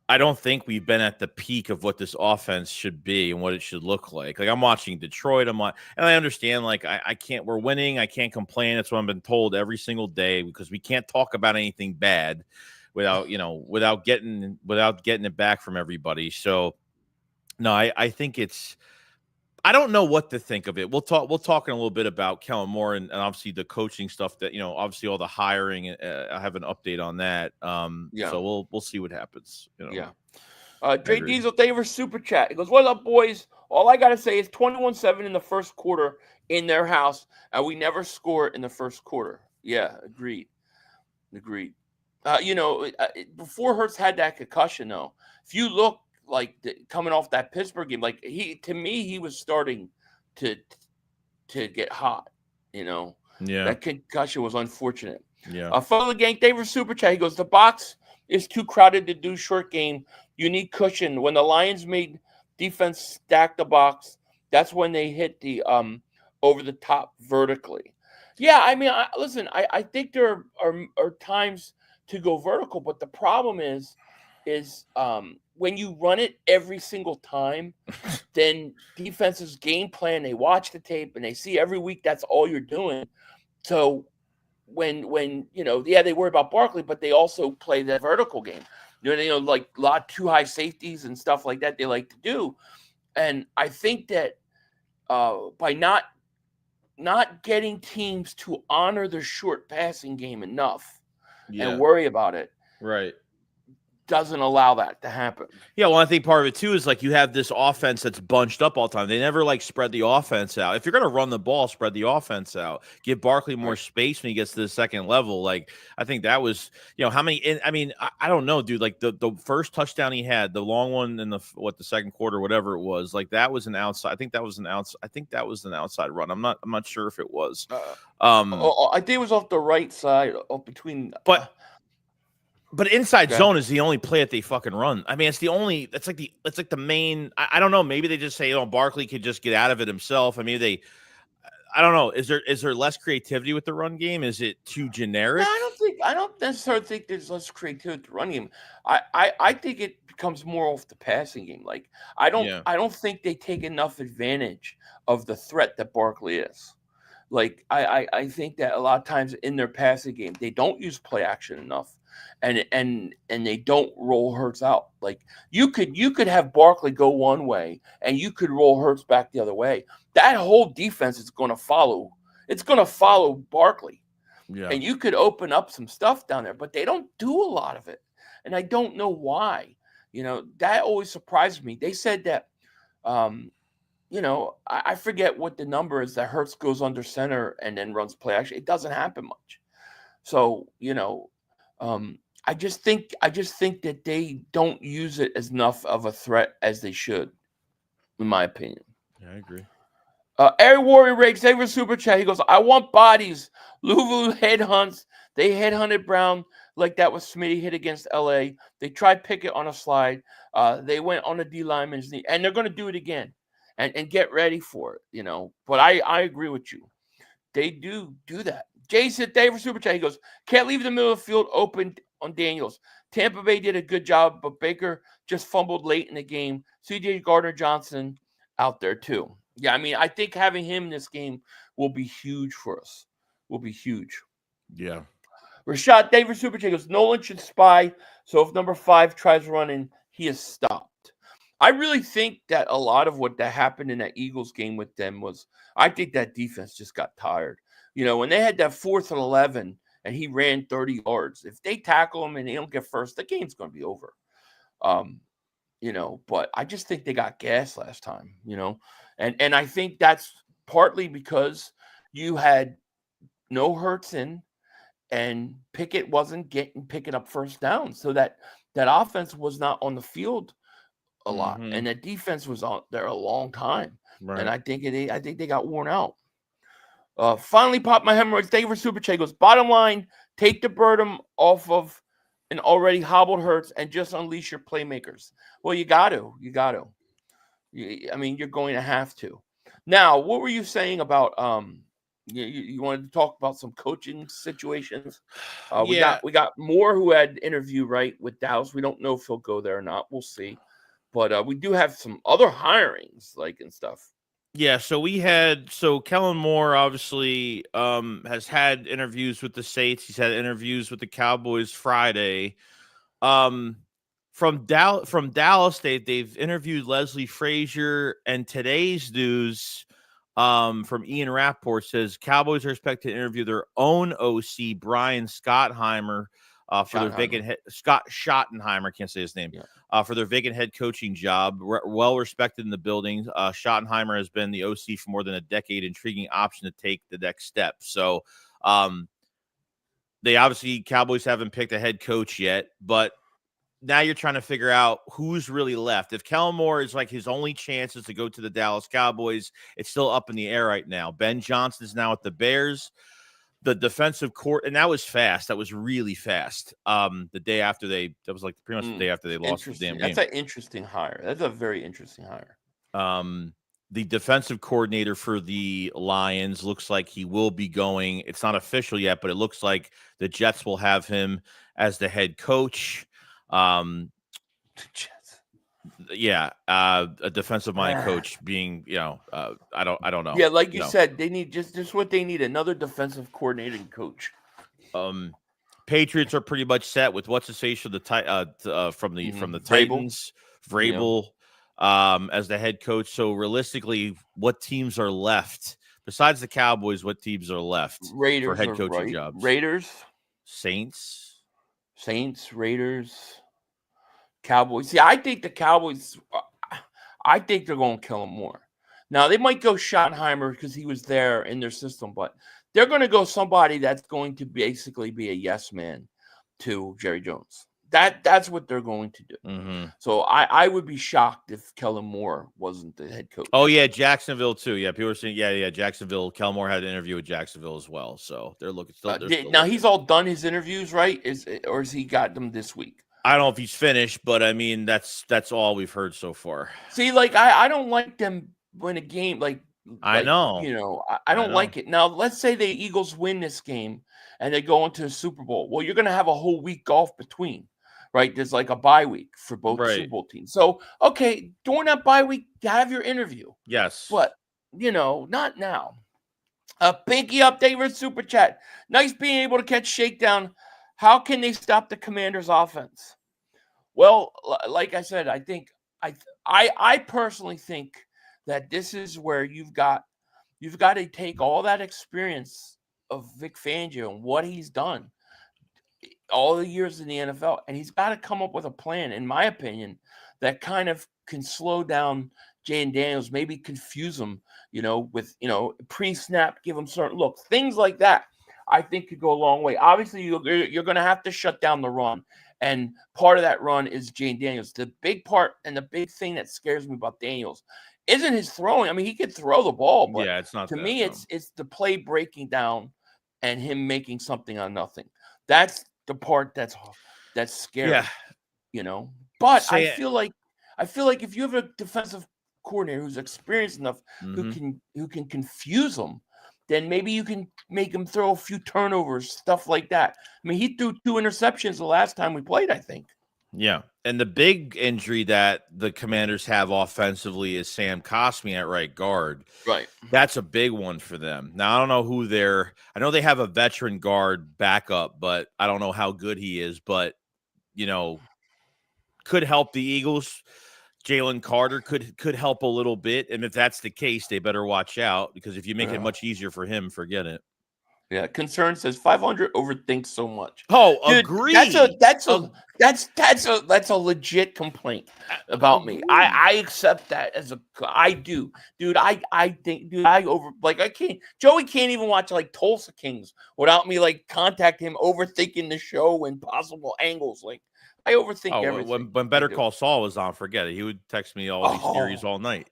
I don't think we've been at the peak of what this offense should be and what it should look like. Like, I'm watching Detroit. And I understand, like, I can't, we're winning. I can't complain. That's what I've been told every single day, because we can't talk about anything bad without getting it back from everybody. So no, I think I don't know what to think of it. We'll talk in a little bit about Kellen Moore and obviously the coaching stuff that, obviously all the hiring. I have an update on that. So we'll see what happens. Dre Diesel, thank you for super chat. He goes, "What's up, boys? All I got to say is 21-7 in the first quarter in their house, and we never score in the first quarter." Yeah, agreed. Before Hurts had that concussion, though, if you look, like coming off that Pittsburgh game, like he was starting to get hot, That concussion was unfortunate. Follow the gang, Dave for super chat. He goes, the box is too crowded to do short game. You need cushion. When the Lions made defense stack the box, that's when they hit the over the top vertically. Yeah, I mean, I think there are times to go vertical, but the problem is when you run it every single time, then defenses game plan, they watch the tape and they see every week that's all you're doing. So when they worry about Barkley, but they also play that vertical game. like a lot of too high safeties and stuff like that they like to do. And I think that by not getting teams to honor their short passing game enough and worry about it, right, doesn't allow that to happen. Yeah, well, I think part of it too is like you have this offense that's bunched up all the time. They never like spread the offense out. If you're going to run the ball, spread the offense out. Give Barkley more space when he gets to the second level. Like I think that was, how many? I mean, I don't know, dude. Like the first touchdown he had, the long one in the second quarter, whatever it was, like that was an outside. I think that was an outside run. I'm not sure if it was. I think it was off the right side, off between, But inside zone is the only play that they fucking run. I mean, it's like the main. I don't know. Maybe they just say, Barkley could just get out of it himself. I mean, I don't know. Is there less creativity with the run game? Is it too generic? No, I don't necessarily think there's less creativity with the run game. I think it becomes more off the passing game. Like I don't think they take enough advantage of the threat that Barkley is. Like I think that a lot of times in their passing game, they don't use play action enough. And they don't roll Hurts out. Like you could have Barkley go one way and you could roll Hurts back the other way. That whole defense is going to follow. It's going to follow Barkley. Yeah. And you could open up some stuff down there, but they don't do a lot of it. And I don't know why. That always surprises me. They said that I forget what the number is that Hurts goes under center and then runs play action. It doesn't happen much. So, I just think that they don't use it as enough of a threat as they should, in my opinion. Yeah, I agree. Air Warrior Riggs, thank you for super chat. He goes, I want bodies. Louisville headhunts. They headhunted Brown like that was Smitty hit against LA. They tried Pickett on a slide. They went on a D lineman's knee, and they're going to do it again. And get ready for it, But I agree with you. They do that. Jason, thank you for super chat. He goes, can't leave the middle of the field open on Daniels. Tampa Bay did a good job, but Baker just fumbled late in the game. C.J. Gardner-Johnson out there too. Yeah, I mean, I think having him in this game will be huge for us. Will be huge. Yeah. Rashad, thank you for super chat. He goes, Nolan should spy, so if number 5 tries running, he is stopped. I really think that a lot of what that happened in that Eagles game with them was, I think that defense just got tired. When they had that 4th and 11 and he ran 30 yards, if they tackle him and they don't get first, the game's going to be over. But I just think they got gas last time, and I think that's partly because you had no Hurts in and Pickett wasn't picking up first down. So that offense was not on the field a lot. And that defense was on there a long time. Right. And I think they got worn out. Finally popped my hemorrhoids. Thank you for super chat. Goes, bottom line, take the burden off of an already hobbled Hurts and just unleash your playmakers. Well, you got to. I mean, you're going to have to. Now, what were you saying about you wanted to talk about some coaching situations? We got Moore who had interview right with Dallas. We don't know if he'll go there or not. We'll see. But we do have some other hirings and stuff. Yeah, so Kellen Moore obviously has had interviews with the Saints. He's had interviews with the Cowboys Friday. From Dallas, they've interviewed Leslie Frazier, and today's news from Ian Rappaport says Cowboys are expected to interview their own OC, Brian Schottenheimer, for their vacant head. Scott Schottenheimer, can't say his name. Yeah. For their vacant head coaching job. Well respected in the building. Schottenheimer has been the OC for more than a decade. Intriguing option to take the next step. So they obviously, Cowboys haven't picked a head coach yet, but now you're trying to figure out who's really left. If Kellen Moore is like his only chances to go to the Dallas Cowboys, it's still up in the air right now. Ben Johnson is now at the Bears. The defensive court, and that was fast. That was really fast. The day after that was like pretty much the day after they lost the damn game. That's an interesting hire. That's a very interesting hire. The defensive coordinator for the Lions looks like he will be going. It's not official yet, but it looks like the Jets will have him as the head coach. Yeah, a defensive mind coach being, I don't know. Yeah, like you said, they need just what they need, another defensive coordinating coach. Patriots are pretty much set with what's the say from the Vrabel. Titans, Vrabel, as the head coach. So realistically, what teams are left besides the Cowboys? What teams are left Raiders for head coaching jobs? Raiders, Saints, Raiders, Cowboys. See, I think the Cowboys. I think they're going to kill him more. Now they might go Schottenheimer because he was there in their system, but they're going to go somebody that's going to basically be a yes man to Jerry Jones. That's what they're going to do. Mm-hmm. So I would be shocked if Kellen Moore wasn't the head coach. Oh yeah, Jacksonville too. Yeah, people are saying Jacksonville. Kellen Moore had an interview with Jacksonville as well, so they're looking. Now he's all done his interviews, right? Or has he got them this week? I don't know if he's finished, but I mean that's all we've heard so far. See, like I don't like them win a game. I know, I don't like it. Now let's say the Eagles win this game and they go into the Super Bowl. Well, you're going to have a whole week off between. Right, there's like a bye week for both Super Bowl teams. So, okay, during that bye week, have your interview. Yes, but not now. A pinky update with Super Chat. Nice being able to catch Shakedown. How can they stop the Commanders' offense? Well, like I said, I think I personally think that this is where you've got to take all that experience of Vic Fangio and what he's done all the years in the NFL, and he's got to come up with a plan, in my opinion, that kind of can slow down Jalen Daniels, maybe confuse him, with, pre-snap, give him certain looks, things like that. I think could go a long way. Obviously, you're going to have to shut down the run, and part of that run is Jalen Daniels. The big part and the big thing that scares me about Daniels isn't his throwing. I mean, he could throw the ball, but it's not. To me, it's the play breaking down and him making something on nothing. That's the part that's scary, But I feel like if you have a defensive coordinator who's experienced enough, who can confuse them, then maybe you can make him throw a few turnovers, stuff like that. I mean, he threw 2 interceptions the last time we played, I think. Yeah, and the big injury that the Commanders have offensively is Sam Cosmi at right guard. Right. That's a big one for them. Now, I don't know who I know they have a veteran guard backup, but I don't know how good he is, but, could help the Eagles. Jalen Carter could help a little bit, and if that's the case, they better watch out, because if you make it much easier for him, forget it. Yeah, Concern says 500 overthinks so much. Oh, dude, agree. That's a legit complaint about me. I accept that I do, dude. I think, dude, I can't. Joey can't even watch like Tulsa Kings without me contact him overthinking the show and possible angles. I overthink everything. When Better Call Saul was on, forget it. He would text me all these theories all night.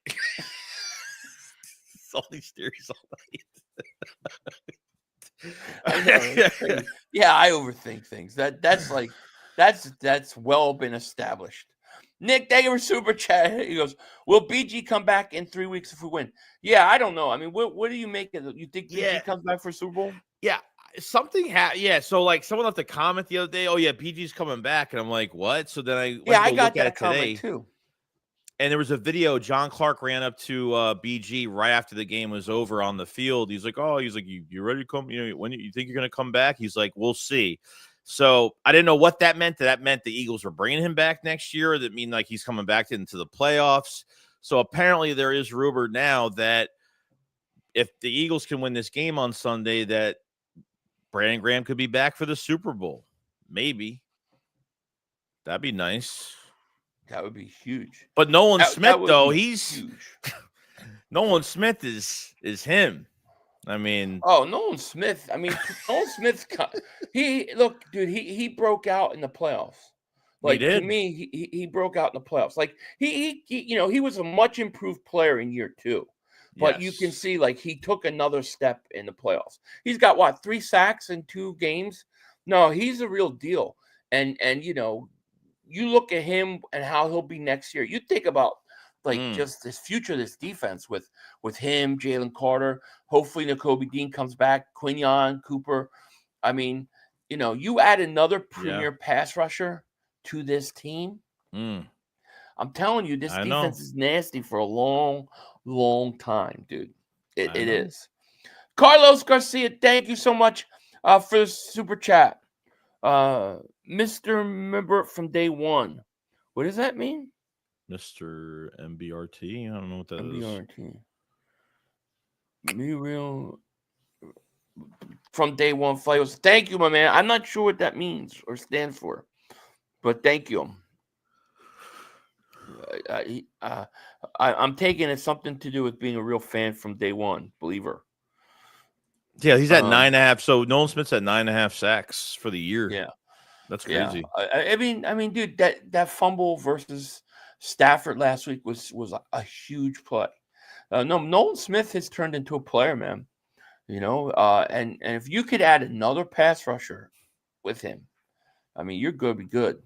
All these theories all night. I know, yeah, I overthink things. That's well been established. Nick, thank you for super chat. He goes, "Will BG come back in 3 weeks if we win?" Yeah, I don't know. I mean, what do you make of it? You think BG comes back for Super Bowl? Yeah, something so someone left a comment the other day. Oh yeah, BG's coming back, and I'm like, what? So then I got that comment today too. And there was a video. John Clark ran up to BG right after the game was over on the field. He's like, you ready to come? When you think you're going to come back? He's like, we'll see. So I didn't know what that meant. That meant the Eagles were bringing him back next year. Or that mean he's coming back into the playoffs. So apparently there is rumor now that if the Eagles can win this game on Sunday, that Brandon Graham could be back for the Super Bowl. Maybe. That'd be nice. That would be huge. But Nolan Smith, though, he's huge. Nolan Smith is him. I mean, Nolan Smith. I mean, Nolan Smith. He broke out in the playoffs. He did. To me, he broke out in the playoffs. He was a much improved player in year 2. But you can see he took another step in the playoffs. He's got 3 sacks in 2 games. No, he's a real deal. And you look at him and how he'll be next year. You think about just this future, this defense with him, Jalen Carter. Hopefully, Nakobe Dean comes back. Quinyon, Cooper. I mean, you add another premier pass rusher to this team. I'm telling you, this defense is nasty for a long, long time, dude. It is. Carlos Garcia, thank you so much for the super chat. Mr. Member from day one. What does that mean? Mr. MBRT. I don't know what that is. MBRT. Me real from day one flavors. Thank you, my man. I'm not sure what that means or stands for, but thank you. I'm taking it something to do with being a real fan from day one, believer. Yeah, he's at 9.5. So Nolan Smith's at 9.5 sacks for the year. Yeah, that's crazy. Yeah. I mean, dude, that fumble versus Stafford last week was a huge play. No, Nolan Smith has turned into a player, man. You know, and if you could add another pass rusher with him, I mean, you're going to be good.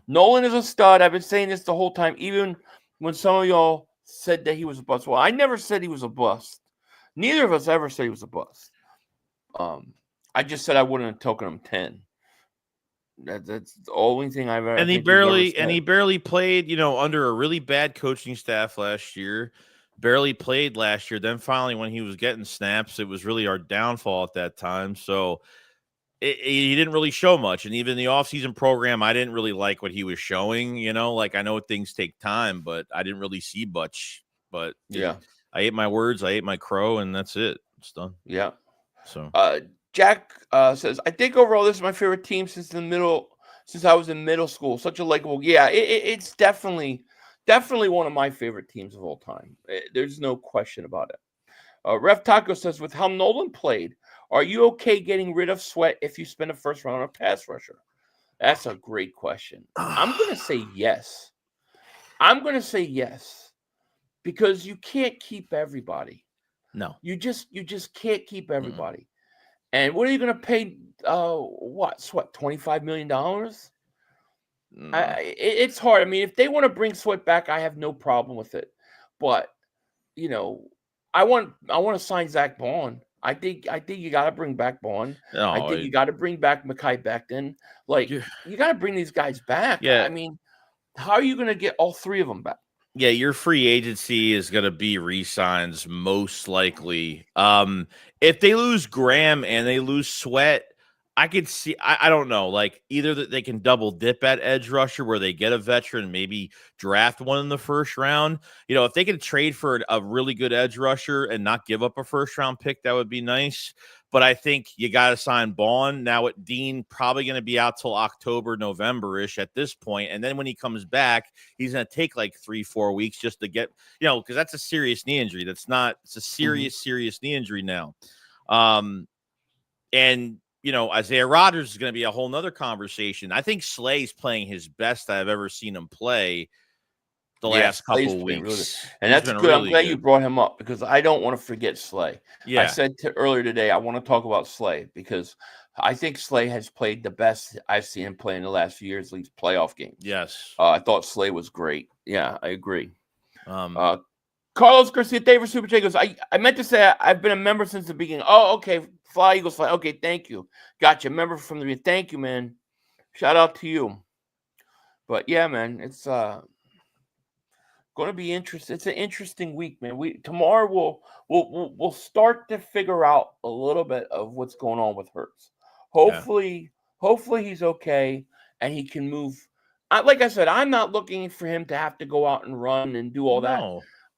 Nolan is a stud. I've been saying this the whole time, even when some of y'all said that he was a bust. Well, I never said he was a bust. Neither of us ever said he was a bust. I just said I wouldn't have taken him 10. That's the only thing I've ever. And he barely played, you know, under a really bad coaching staff last year. Barely played last year. Then finally, when he was getting snaps, it was really our downfall at that time. So he didn't really show much. And even the offseason program, I didn't really like what he was showing. You know, like I know things take time, but I didn't really see much. But yeah, I ate my words, I ate my crow, and that's it. It's done. Yeah. So Jack says, I think overall this is my favorite team since I was in middle school. Such a likable. Yeah, it's definitely one of my favorite teams of all time. There's no question about it. Ref Taco says, with how Nolan played, are you okay getting rid of Sweat if you spend a first round on a pass rusher? That's a great question. I'm going to say yes. Because you can't keep everybody. No. You just can't keep everybody. And what are you going to pay? Sweat, $25 million? It's hard. I mean, if they want to bring Sweat back, I have no problem with it. But you know, I want to sign Zach Bond. I think you got to bring back Bond. I think you got to bring back Mekhi Becton. Like you got to bring these guys back. Yeah. I mean, how are you going to get all three of them back? Yeah, your free agency is going to be re-signs most likely. If they lose Graham and they lose Sweat, I could see. I don't know. Like either that they can double dip at edge rusher where they get a veteran, maybe draft one in the first round. You know, if they could trade for a really good edge rusher and not give up a first round pick, that would be nice. But I think you got to sign Bond. Now, Dean probably going to be out till October, November-ish at this point. And then when he comes back, he's going to take like 3-4 weeks just to get, you know, because that's a serious knee injury. It's a serious knee injury now. And, you know, Isaiah Rodgers is going to be a whole nother conversation. I think Slay's playing his best I've ever seen him play the last couple weeks. Really, and that's good. I'm glad you brought him up because I don't want to forget Slay. Yeah. I said earlier today, I want to talk about Slay because I think Slay has played the best I've seen him play in the last few years, at least playoff games. Yes. I thought Slay was great. Yeah, I agree. Carlos Garcia Davis Super J goes, I meant to say I've been a member since the beginning. Oh, okay. Fly Eagles Fly. Okay, thank you. Gotcha. Member from the beginning. Thank you, man. Shout out to you. But yeah, man, it's going to be interesting. It's an interesting week, man. Tomorrow we'll start to figure out a little bit of what's going on with Hurts. Hopefully he's okay and he can move. Like I said, I'm not looking for him to have to go out and run and do all that.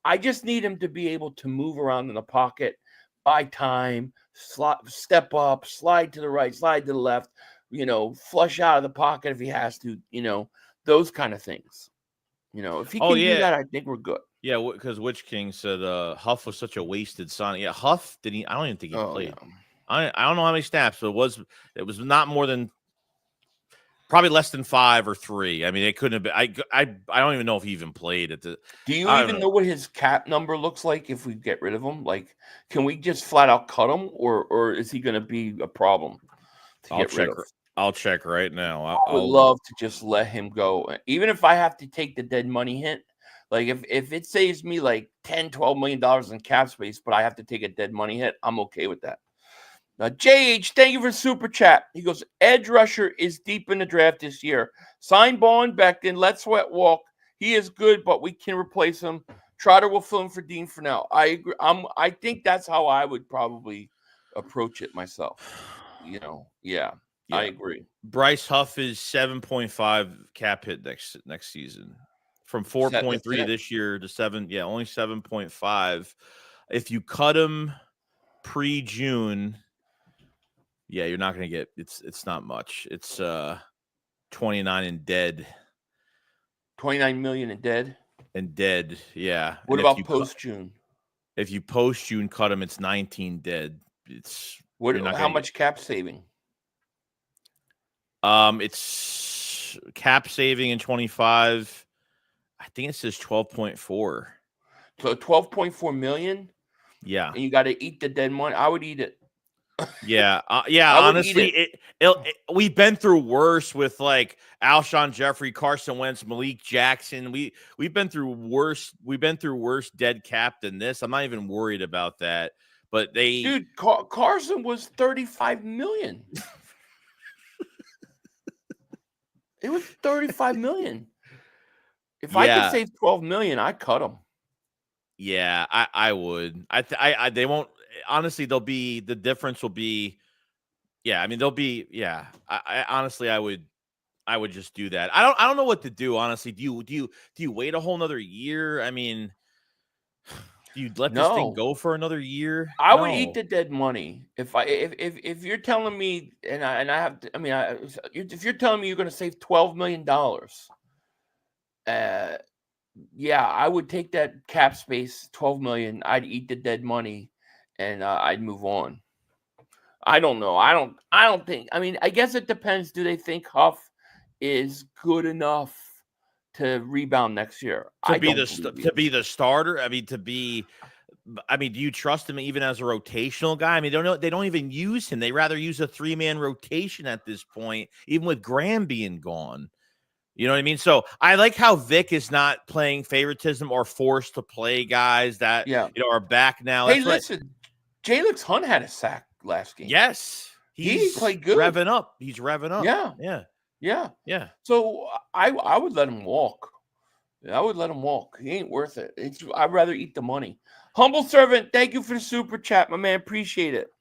I just need him to be able to move around in the pocket, buy time, step up, slide to the right, slide to the left, you know, flush out of the pocket if he has to, you know, those kind of things. You know, if he can do that, I think we're good. Yeah, because Witch King said Huff was such a wasted signing. Yeah, Huff I don't even think he played. Yeah. I don't know how many snaps, but it was not more than probably less than 5 or 3. I mean, it couldn't have been. I don't even know if he even played at the. Do you even know what his cap number looks like if we get rid of him? Like, can we just flat out cut him, or is he going to be a problem to get rid of? I'll check right now. I would love to just let him go. Even if I have to take the dead money hit, like if it saves me like $10-12 million in cap space, but I have to take a dead money hit, I'm okay with that. Now, JH, thank you for super chat. He goes, edge rusher is deep in the draft this year. Sign Bond Becton. Let Sweat walk. He is good, but we can replace him. Trotter will fill in for Dean for now. I agree. I think that's how I would probably approach it myself. You know, yeah. Yeah. I agree. Bryce Huff is 7.5 cap hit next season. From 4.3 this year to 7. Yeah, only 7.5. If you cut him pre-June, yeah, you're not going to get it's not much. It's 29 and dead. 29 million in dead. And dead, yeah. What and about post-June? If you post-June cut him, it's 19 dead. It's how much cap saving? It's cap saving in 25. I think it says 12.4. So 12.4 million. Yeah, and you got to eat the dead money. I would eat it. Yeah. Honestly, we've been through worse with like Alshon Jeffrey, Carson Wentz, Malik Jackson. We've been through worse. We've been through worse dead cap than this. I'm not even worried about that. But dude, Carson was 35 million. It was 35 million. If I could save 12 million, I'd cut him. Yeah, I would. They won't. Honestly, the difference will be. Yeah, I mean, they'll be. Yeah, I honestly, I would just do that. I don't know what to do. Honestly, do you wait a whole nother year? I mean, do you let this thing go for another year? I would eat the dead money if you're telling me, and I have to. I mean, if you're telling me you're going to save $12 million, yeah, I would take that cap space, 12 million. I'd eat the dead money, and I'd move on. I don't know. I don't think. I mean, I guess it depends. Do they think Huff is good enough to rebound next year? To be the starter? I mean, do you trust him even as a rotational guy? I mean, they don't even use him. They rather use a 3-man rotation at this point, even with Graham being gone. You know what I mean? So I like how Vic is not playing favoritism or forced to play guys that are back now. Hey, listen, Jalen Hunt had a sack last game. Yes, he played good. Revving up. He's revving up. Yeah. So I would let him walk. I would let him walk. He ain't worth it. I'd rather eat the money. Humble servant, thank you for the super chat, my man. Appreciate it.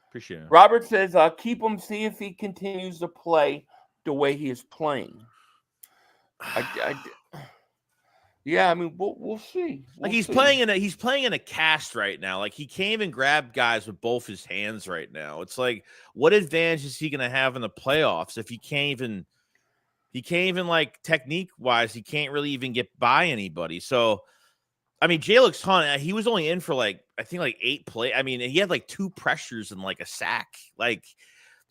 Appreciate it. Robert says, keep him, see if he continues to play the way he is playing. Yeah, I mean, we'll see. He's playing in a cast right now. Like, he can't even grab guys with both his hands right now. It's like, what advantage is he going to have in the playoffs if he can't even like technique wise, he can't really even get by anybody. So, I mean, Jalen Hunt, he was only in for I think 8 plays. I mean, he had 2 pressures and a sack.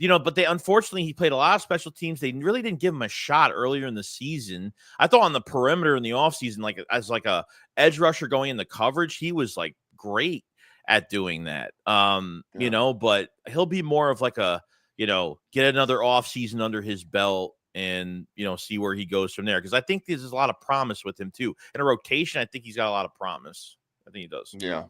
But unfortunately, he played a lot of special teams. They really didn't give him a shot earlier in the season. I thought on the perimeter in the offseason, as a edge rusher going into coverage, he was great at doing that. But he'll be more of get another offseason under his belt and, see where he goes from there. Because I think there's a lot of promise with him too. In a rotation, I think he's got a lot of promise. I think he does. Yeah.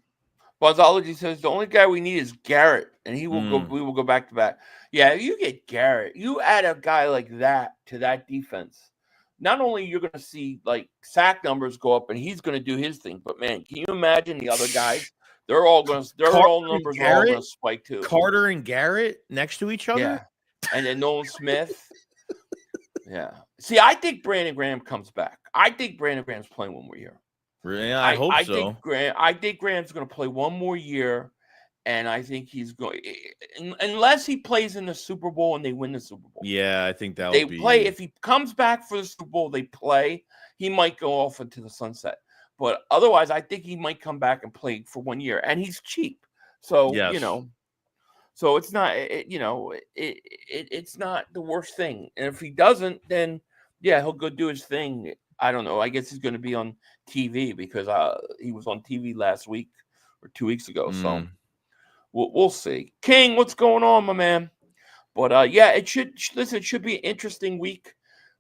Buzzology says the only guy we need is Garrett, and he will go. We will go back to back. Yeah, you get Garrett. You add a guy like that to that defense. Not only you're going to see sack numbers go up, and he's going to do his thing, but man, can you imagine the other guys? They're all going to. Their all numbers are all going to spike too. Carter and Garrett next to each other. Yeah, and then Nolan Smith. Yeah. See, I think Brandon Graham comes back. I think Brandon Graham's playing one more year. Really? I hope so. I think Graham's going to play one more year, and I think he's going unless he plays in the Super Bowl and they win the Super Bowl. Yeah, I think that they play. If he comes back for the Super Bowl, they play. He might go off into the sunset, but otherwise, I think he might come back and play for 1 year, and he's cheap, so so it's not it's not the worst thing. And if he doesn't, then he'll go do his thing. I don't know. I guess he's going to be on TV because he was on TV last week or 2 weeks ago. So we'll see. King, what's going on, my man? But it should be an interesting week.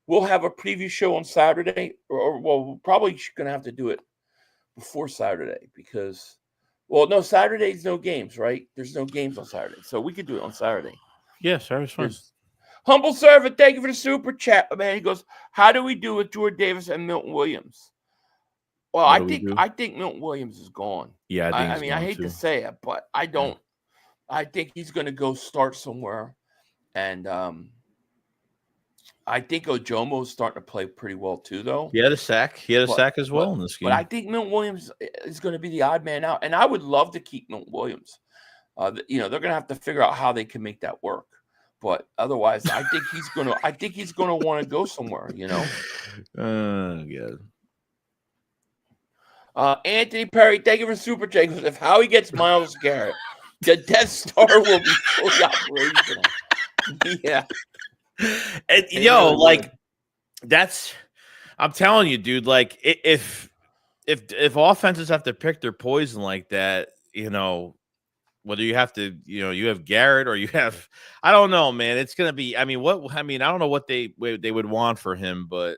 We'll have a preview show on Saturday, or we're probably going to have to do it before Saturday because, no, Saturday's no games, right? There's no games on Saturday, so we could do it on Saturday. Yeah, Saturday's fine. Humble servant, thank you for the super chat, man. He goes, how do we do with Jordan Davis and Milton Williams? Well, I think Milton Williams is gone. Yeah, I hate to say it, but I don't. I think he's going to go start somewhere, And I think Ojomo's starting to play pretty well too, though. He had a sack. He had a But- sack as well in this game. But I think Milton Williams is going to be the odd man out, and I would love to keep Milton Williams. You know, they're going to have to figure out how they can make that work. But otherwise, I think he's going to. I think he's going to want to go somewhere. You know. Yeah. Anthony Perry, thank you for Super Jake. If Howie gets Myles Garrett, the Death Star will be fully operational. Yeah. And, yo, like that's. I'm telling you, dude. Like if offenses have to pick their poison like that, you know. Whether you have to, you know, you have Garrett or you have, I don't know, man. It's gonna be. I don't know what they would want for him, but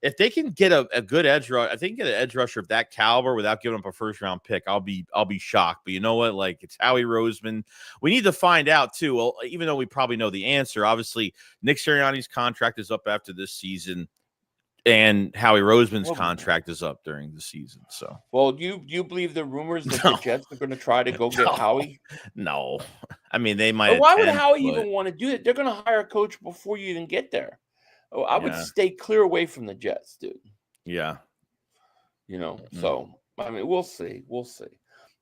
if they can get a good edge rush, I think get an edge rusher of that caliber without giving up a first round pick, I'll be shocked. But you know what? Like it's Howie Roseman. We need to find out too. Well, even though we probably know the answer, obviously Nick Sirianni's contract is up after this season. And Howie Roseman's contract is up during the season. So, well, do you believe the rumors that the Jets are going to try to go get Howie? No, I mean they might. Why would Howie even want to do it? They're going to hire a coach before you even get there. Oh, I would stay clear away from the Jets, dude. Yeah, you know. So I mean, we'll see. We'll see.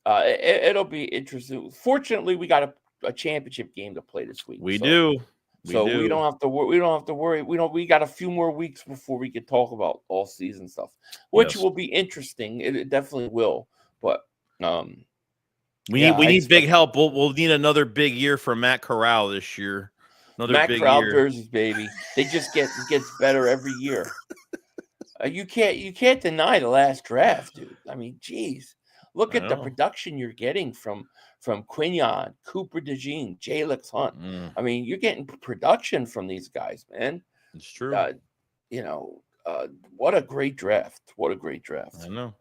It'll be interesting. Fortunately, we got a championship game to play this week. We do. We don't have to worry. We don't have to worry. We got a few more weeks before we can talk about all season stuff, which will be interesting. It definitely will. But we need big help. We'll need another big year for Matt Corral this year. Another Matt big Corral year. jerseys, baby. They just gets better every year. You can't deny the last draft, dude. I mean, geez, look at the production you're getting from Quinyon, Cooper DeJean, Jalix Hunt. I mean, you're getting production from these guys, man. It's true. You know, what a great draft. What a great draft. I know.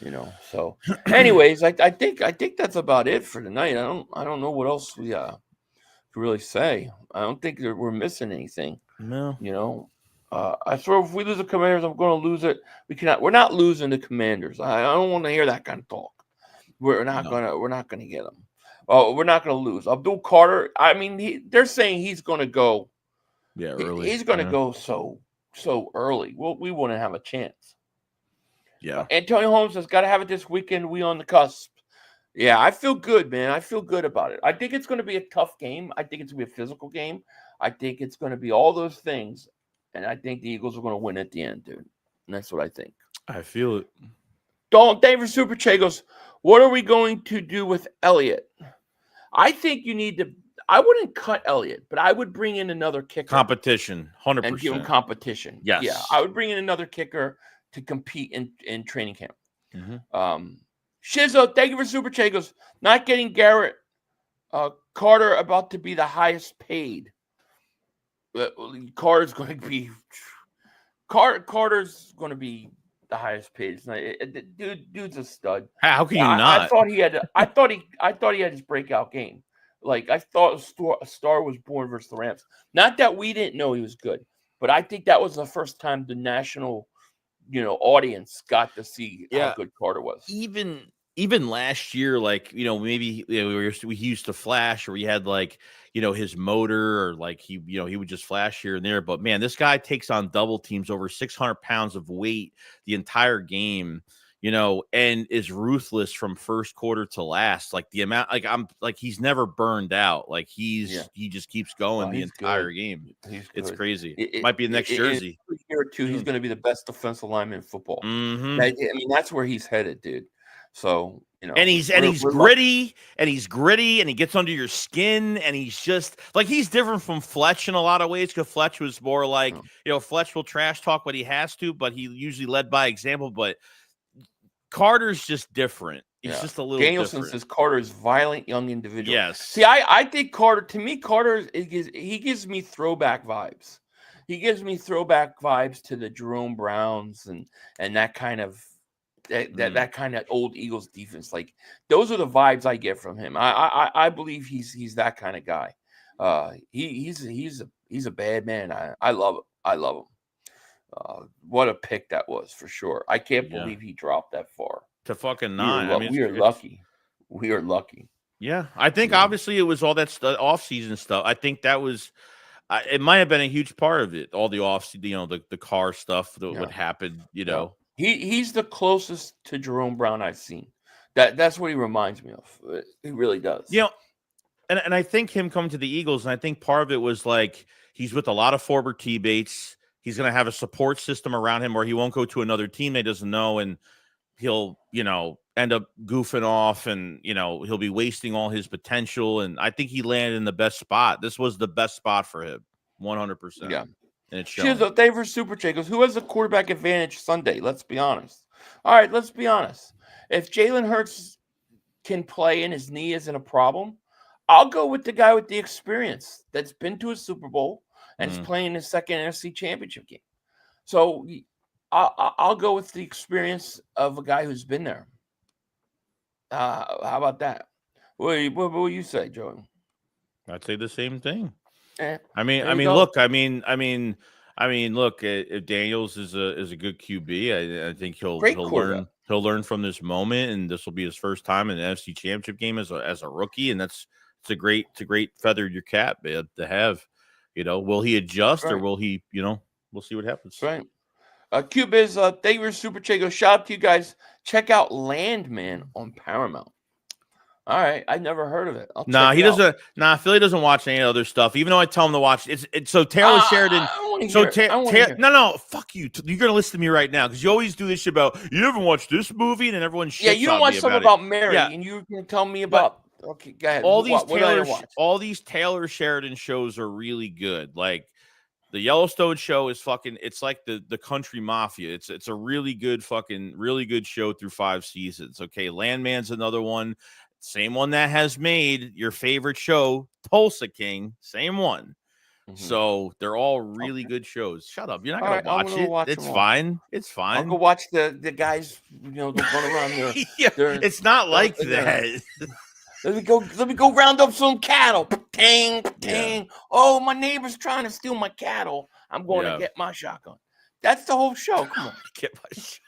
You know, so anyways, I think that's about it for tonight. I don't know what else we could really say. I don't think that we're missing anything. No. You know, I swear if we lose the Commanders, I'm going to lose it. We're not losing the Commanders. I don't want to hear that kind of talk. We're not gonna get them. Oh, we're not gonna lose. Abdul Carter. I mean, they're saying he's gonna go. Yeah, early. He's gonna go so early. We wouldn't have a chance. Yeah. Antonio Holmes has got to have it this weekend. We on the cusp. Yeah, I feel good, man. I feel good about it. I think it's going to be a tough game. I think it's going to be a physical game. I think it's going to be all those things, and I think the Eagles are going to win at the end, dude. And that's what I think. I feel it. Dalton, thank you for Super Chagos. What are we going to do with Elliott? I think you need to. I wouldn't cut Elliott, but I would bring in another kicker. Competition, 100%. And give him competition. Yes. Yeah, I would bring in another kicker to compete in training camp. Shizzo, thank you for Super Chagos. Not getting Garrett. Carter about to be the highest paid. Carter's going to be the highest paid. It's not, dude's a stud. How can you not? I thought he had his breakout game. Like I thought a star was born versus the Rams. Not that we didn't know he was good, but I think that was the first time the national, audience got to see how good Carter was. Even last year, like, maybe we used to flash, or we had like, his motor, or like he would just flash here and there. But man, this guy takes on double teams, over 600 pounds of weight the entire game, and is ruthless from first quarter to last. Like the amount, he's never burned out. Like he just keeps going the entire game. It's crazy. It might be the next jersey. In a year or two, he's going to be the best defensive lineman in football. I mean, that's where he's headed, dude. So, and he's gritty, and he gets under your skin, and he's just like, he's different from Fletch in a lot of ways, because Fletch was more like, Fletch will trash talk what he has to, but he usually led by example. But Carter's just different. He's just a little Danielson different. Says Carter is violent young individual. Yes. See, I think Carter, he gives me throwback vibes. He gives me throwback vibes to the Jerome Browns and that kind of that kind of old Eagles defense. Like, those are the vibes I get from him. I believe he's that kind of guy. He's a bad man. I love it. I love him. What a pick that was, for sure. I can't believe he dropped that far. To fucking 9. We are lucky. We are lucky. Yeah, I think Yeah. obviously it was all that off-season stuff. I think that was it might have been a huge part of it. All the the car stuff that Yeah. would happen. Yeah. He's the closest to Jerome Brown I've seen. That's what he reminds me of. He really does. You know, and I think him coming to the Eagles, and I think part of it was like he's with a lot of former teammates. He's going to have a support system around him where he won't go to another team that he doesn't know, and he'll end up goofing off, and he'll be wasting all his potential. And I think he landed in the best spot. This was the best spot for him, 100%. Yeah. And it's Cheers showing. up, Dave for Super Chat goes, who has the quarterback advantage Sunday? Let's be honest. All right, let's be honest. If Jalen Hurts can play and his knee isn't a problem, I'll go with the guy with the experience that's been to a Super Bowl and is playing his second NFC Championship game. So I'll go with the experience of a guy who's been there. How about that? What will you say, Joey? I'd say the same thing. I mean, look. Look. If Daniels is a good QB, I think he'll learn from this moment, and this will be his first time in the NFC Championship game as a rookie, and it's a great feather in your cap, man, to have. Will he adjust or will he? We'll see what happens. Right. QBiz, thank you for Super Chat goes, shout out to you guys. Check out Landman on Paramount. All right, I never heard of it. He doesn't. Philly doesn't watch any other stuff. Even though I tell him to watch, it's so Taylor Sheridan. No, fuck you. You're gonna listen to me right now because you always do this shit about you haven't watched this movie, and then everyone shits you don't watch something about Mary, and you can tell me about. Okay, go ahead. All these Taylor Sheridan shows are really good. Like the Yellowstone show is fucking. It's like the Country Mafia. It's a really good show through 5 seasons. Okay, Landman's another one. Same one that has made your favorite show, Tulsa King. Same one. So they're all really good shows. Shut up. You're not going to watch it. It's fine. It's fine. I'll go watch the guys, run around there. It's not like that. Let me go round up some cattle. Tang. Oh, my neighbor's trying to steal my cattle. I'm going to get my shotgun. That's the whole show. Come on. Get my shotgun.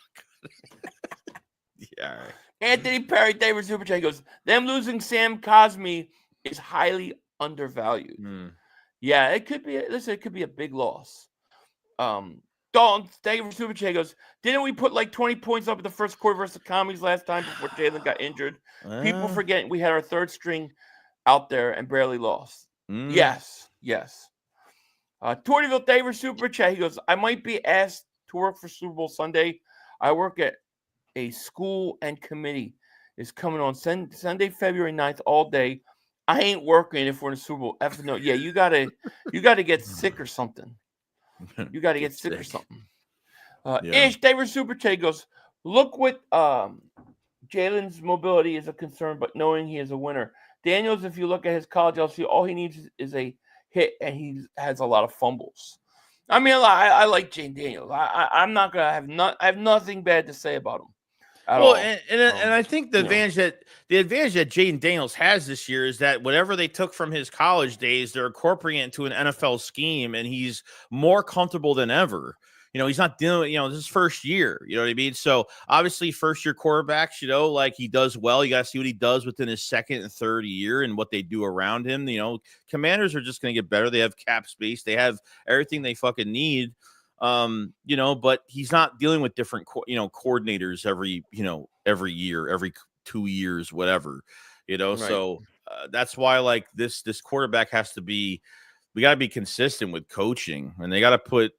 Yeah. All right. Anthony Perry, David Super Chat goes, them losing Sam Cosmi is highly undervalued. Yeah, it could be. It could be a big loss. Dalton, David Super Chat goes, didn't we put like 20 points up in the first quarter versus the Commies last time before Jalen got injured? People forget we had our third string out there and barely lost. Yes. Tortyville David Super Chat, he goes, I might be asked to work for Super Bowl Sunday. I work at a school and committee is coming on Sunday, February 9th all day. I ain't working if we're in the Super Bowl. No, yeah, you gotta get sick or something. You gotta get sick or something. Ish David Super Chat goes, look what Jalen's mobility is a concern, but knowing he is a winner. Daniels, if you look at his college LC, all he needs is a hit, and he has a lot of fumbles. I mean, I like Jane Daniels. I'm not gonna I have nothing bad to say about him. And I think the advantage that Jaden Daniels has this year is that whatever they took from his college days, they're incorporating it into an NFL scheme, and he's more comfortable than ever. He's not dealing with, this is first year, you know what I mean? So obviously first year quarterbacks, like he does well. You got to see what he does within his second and third year and what they do around him. Commanders are just going to get better. They have cap space. They have everything they fucking need. But he's not dealing with different, coordinators every year, every 2 years, whatever, Right. So that's why like this quarterback we got to be consistent with coaching, and they got to put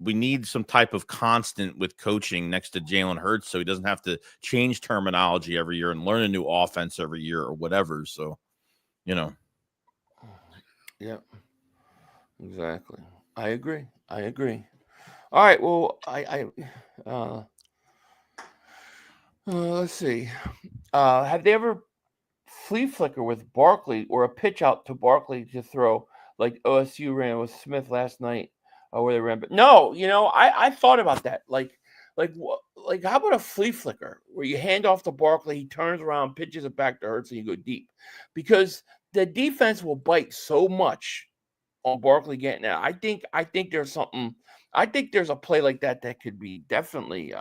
we need some type of constant with coaching next to Jalen Hurts so he doesn't have to change terminology every year and learn a new offense every year or whatever. So, Yeah, exactly. I agree. All right. Well, let's see. Have they ever flea flicker with Barkley or a pitch out to Barkley to throw like OSU ran with Smith last night? Where they ran, but no, I thought about that. Like how about a flea flicker where you hand off to Barkley, he turns around, pitches it back to Hurts, and you go deep, because the defense will bite so much on Barkley getting out. I think there's something. I think there's a play like that could be definitely.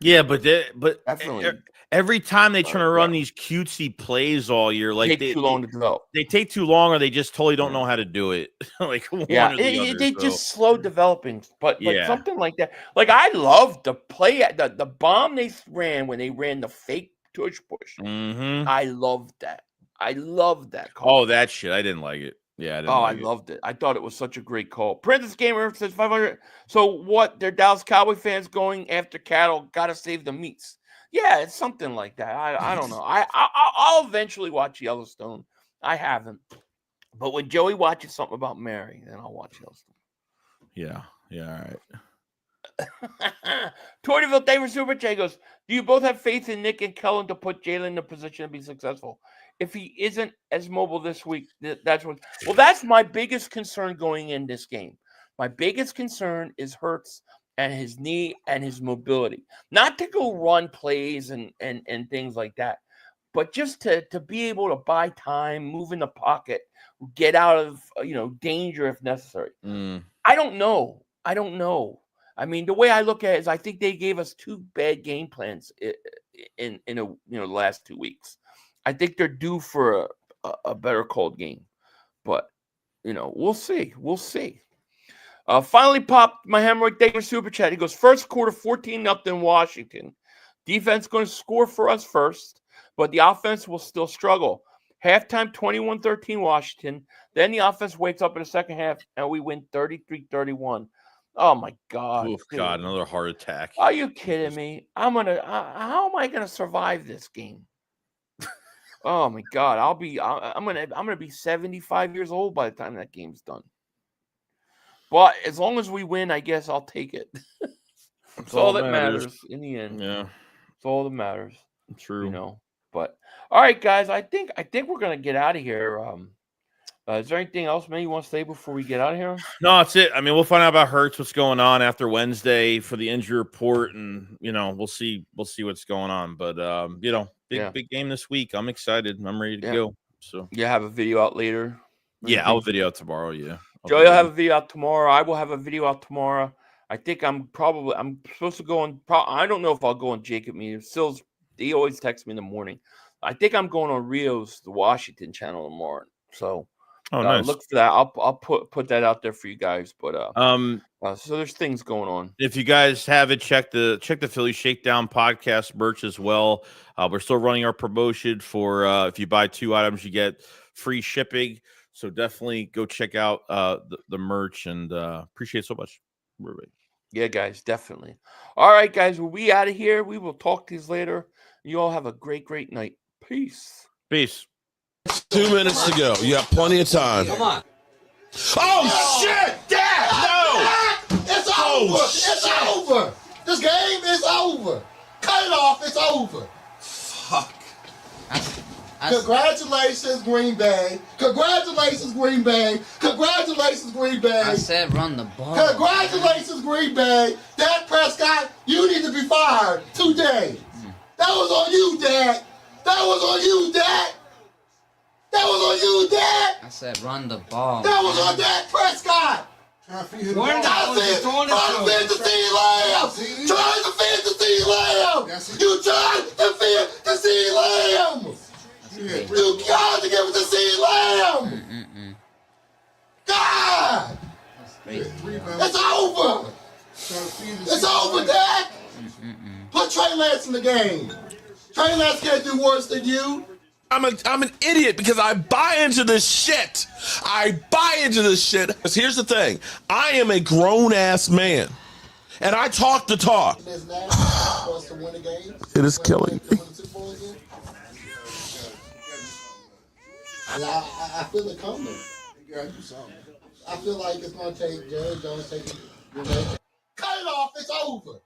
Yeah, but Definitely. every time they try to run these cutesy plays all year, like Take too long to develop. They take too long, or they just totally don't know how to do it. Like one or the other. They just slow developing. But Yeah. something like that. Like I love the play, the bomb they ran when they ran the fake tush push. Mm-hmm. I loved that. I loved that call. Oh, that shit! I didn't like it. Yeah, I loved it. I thought it was such a great call. Princess Gamer says 500. So what? They're Dallas Cowboy fans going after cattle. Got to save the meats. Yeah, it's something like that. I don't know. I'll eventually watch Yellowstone. I haven't, but when Joey watches something about Mary, then I'll watch Yellowstone. Yeah. All right. Tortyville David Super J goes, do you both have faith in Nick and Kellen to put Jalen in a position to be successful? If he isn't as mobile this week, that's my biggest concern going in this game. My biggest concern is Hurts and his knee and his mobility. Not to go run plays and things like that, but just to be able to buy time, move in the pocket, get out of danger if necessary. I don't know. I mean, the way I look at it is I think they gave us 2 bad game plans in the last 2 weeks. I think they're due for a better cold game, but we'll see. Finally popped my hemorrhoid David Super Chat. He goes, first quarter 14-0 Washington. Defense going to score for us first, but the offense will still struggle. Halftime 21-13 Washington. Then the offense wakes up in the second half and we win 33-31. Oh my God! Oh God, another heart attack. Are you kidding me? How am I gonna survive this game? Oh my God! I'm gonna be 75 years old by the time that game's done. But as long as we win, I guess I'll take it. That's all that matters in the end. Yeah, it's all that matters. True. But all right, guys. I think we're gonna get out of here. Is there anything else, man, you want to say before we get out of here? No, that's it. I mean, we'll find out about Hurts, what's going on after Wednesday for the injury report, and we'll see what's going on. But big game this week. I'm excited. I'm ready to go. So you have a video out later. Yeah, I'll video out tomorrow. Yeah, Joey will have a video out tomorrow. I will have a video out tomorrow. I think I'm supposed to go on. I don't know if I'll go on Jacob Media. He always texts me in the morning. I think I'm going on the Washington channel tomorrow. So. Nice. Look for that. I'll put that out there for you guys. But so there's things going on. If you guys haven't check the Philly Shakedown podcast merch as well. We're still running our promotion for if you buy 2 items, you get free shipping. So definitely go check out the merch and appreciate it so much. Yeah, guys, definitely. All right, guys, we'll be out of here. We will talk to you later. You all have a great night. Peace. 2 minutes to go. You have plenty of time. Come on. Oh, shit! Dad! No! It's over! It's over! This game is over! Cut it off! It's over! Fuck. Congratulations, Green Bay! Congratulations, Green Bay! Congratulations, Green Bay! I said run the ball. Congratulations, Green Bay! Dak Prescott, you need to be fired today! That was on you, Dad! That was on you, Dad! That was on you, Dad! I said run the ball. That was on Dak Prescott! Trying to feed the fantasy Lamb! Trying to feed the Lamb! You tried to feed the Lamb! You got to give it to Lamb! God! It's over! It's over, Dak! Put Trey Lance in the game! Trey Lance can't do worse than you! I'm an idiot because I buy into this shit. I buy into this shit. Because here's the thing. I am a grown-ass man. And I talk the talk. It is killing me. I feel it coming. I feel like it's going to take Jerry Jones taking. Cut it off. It's over.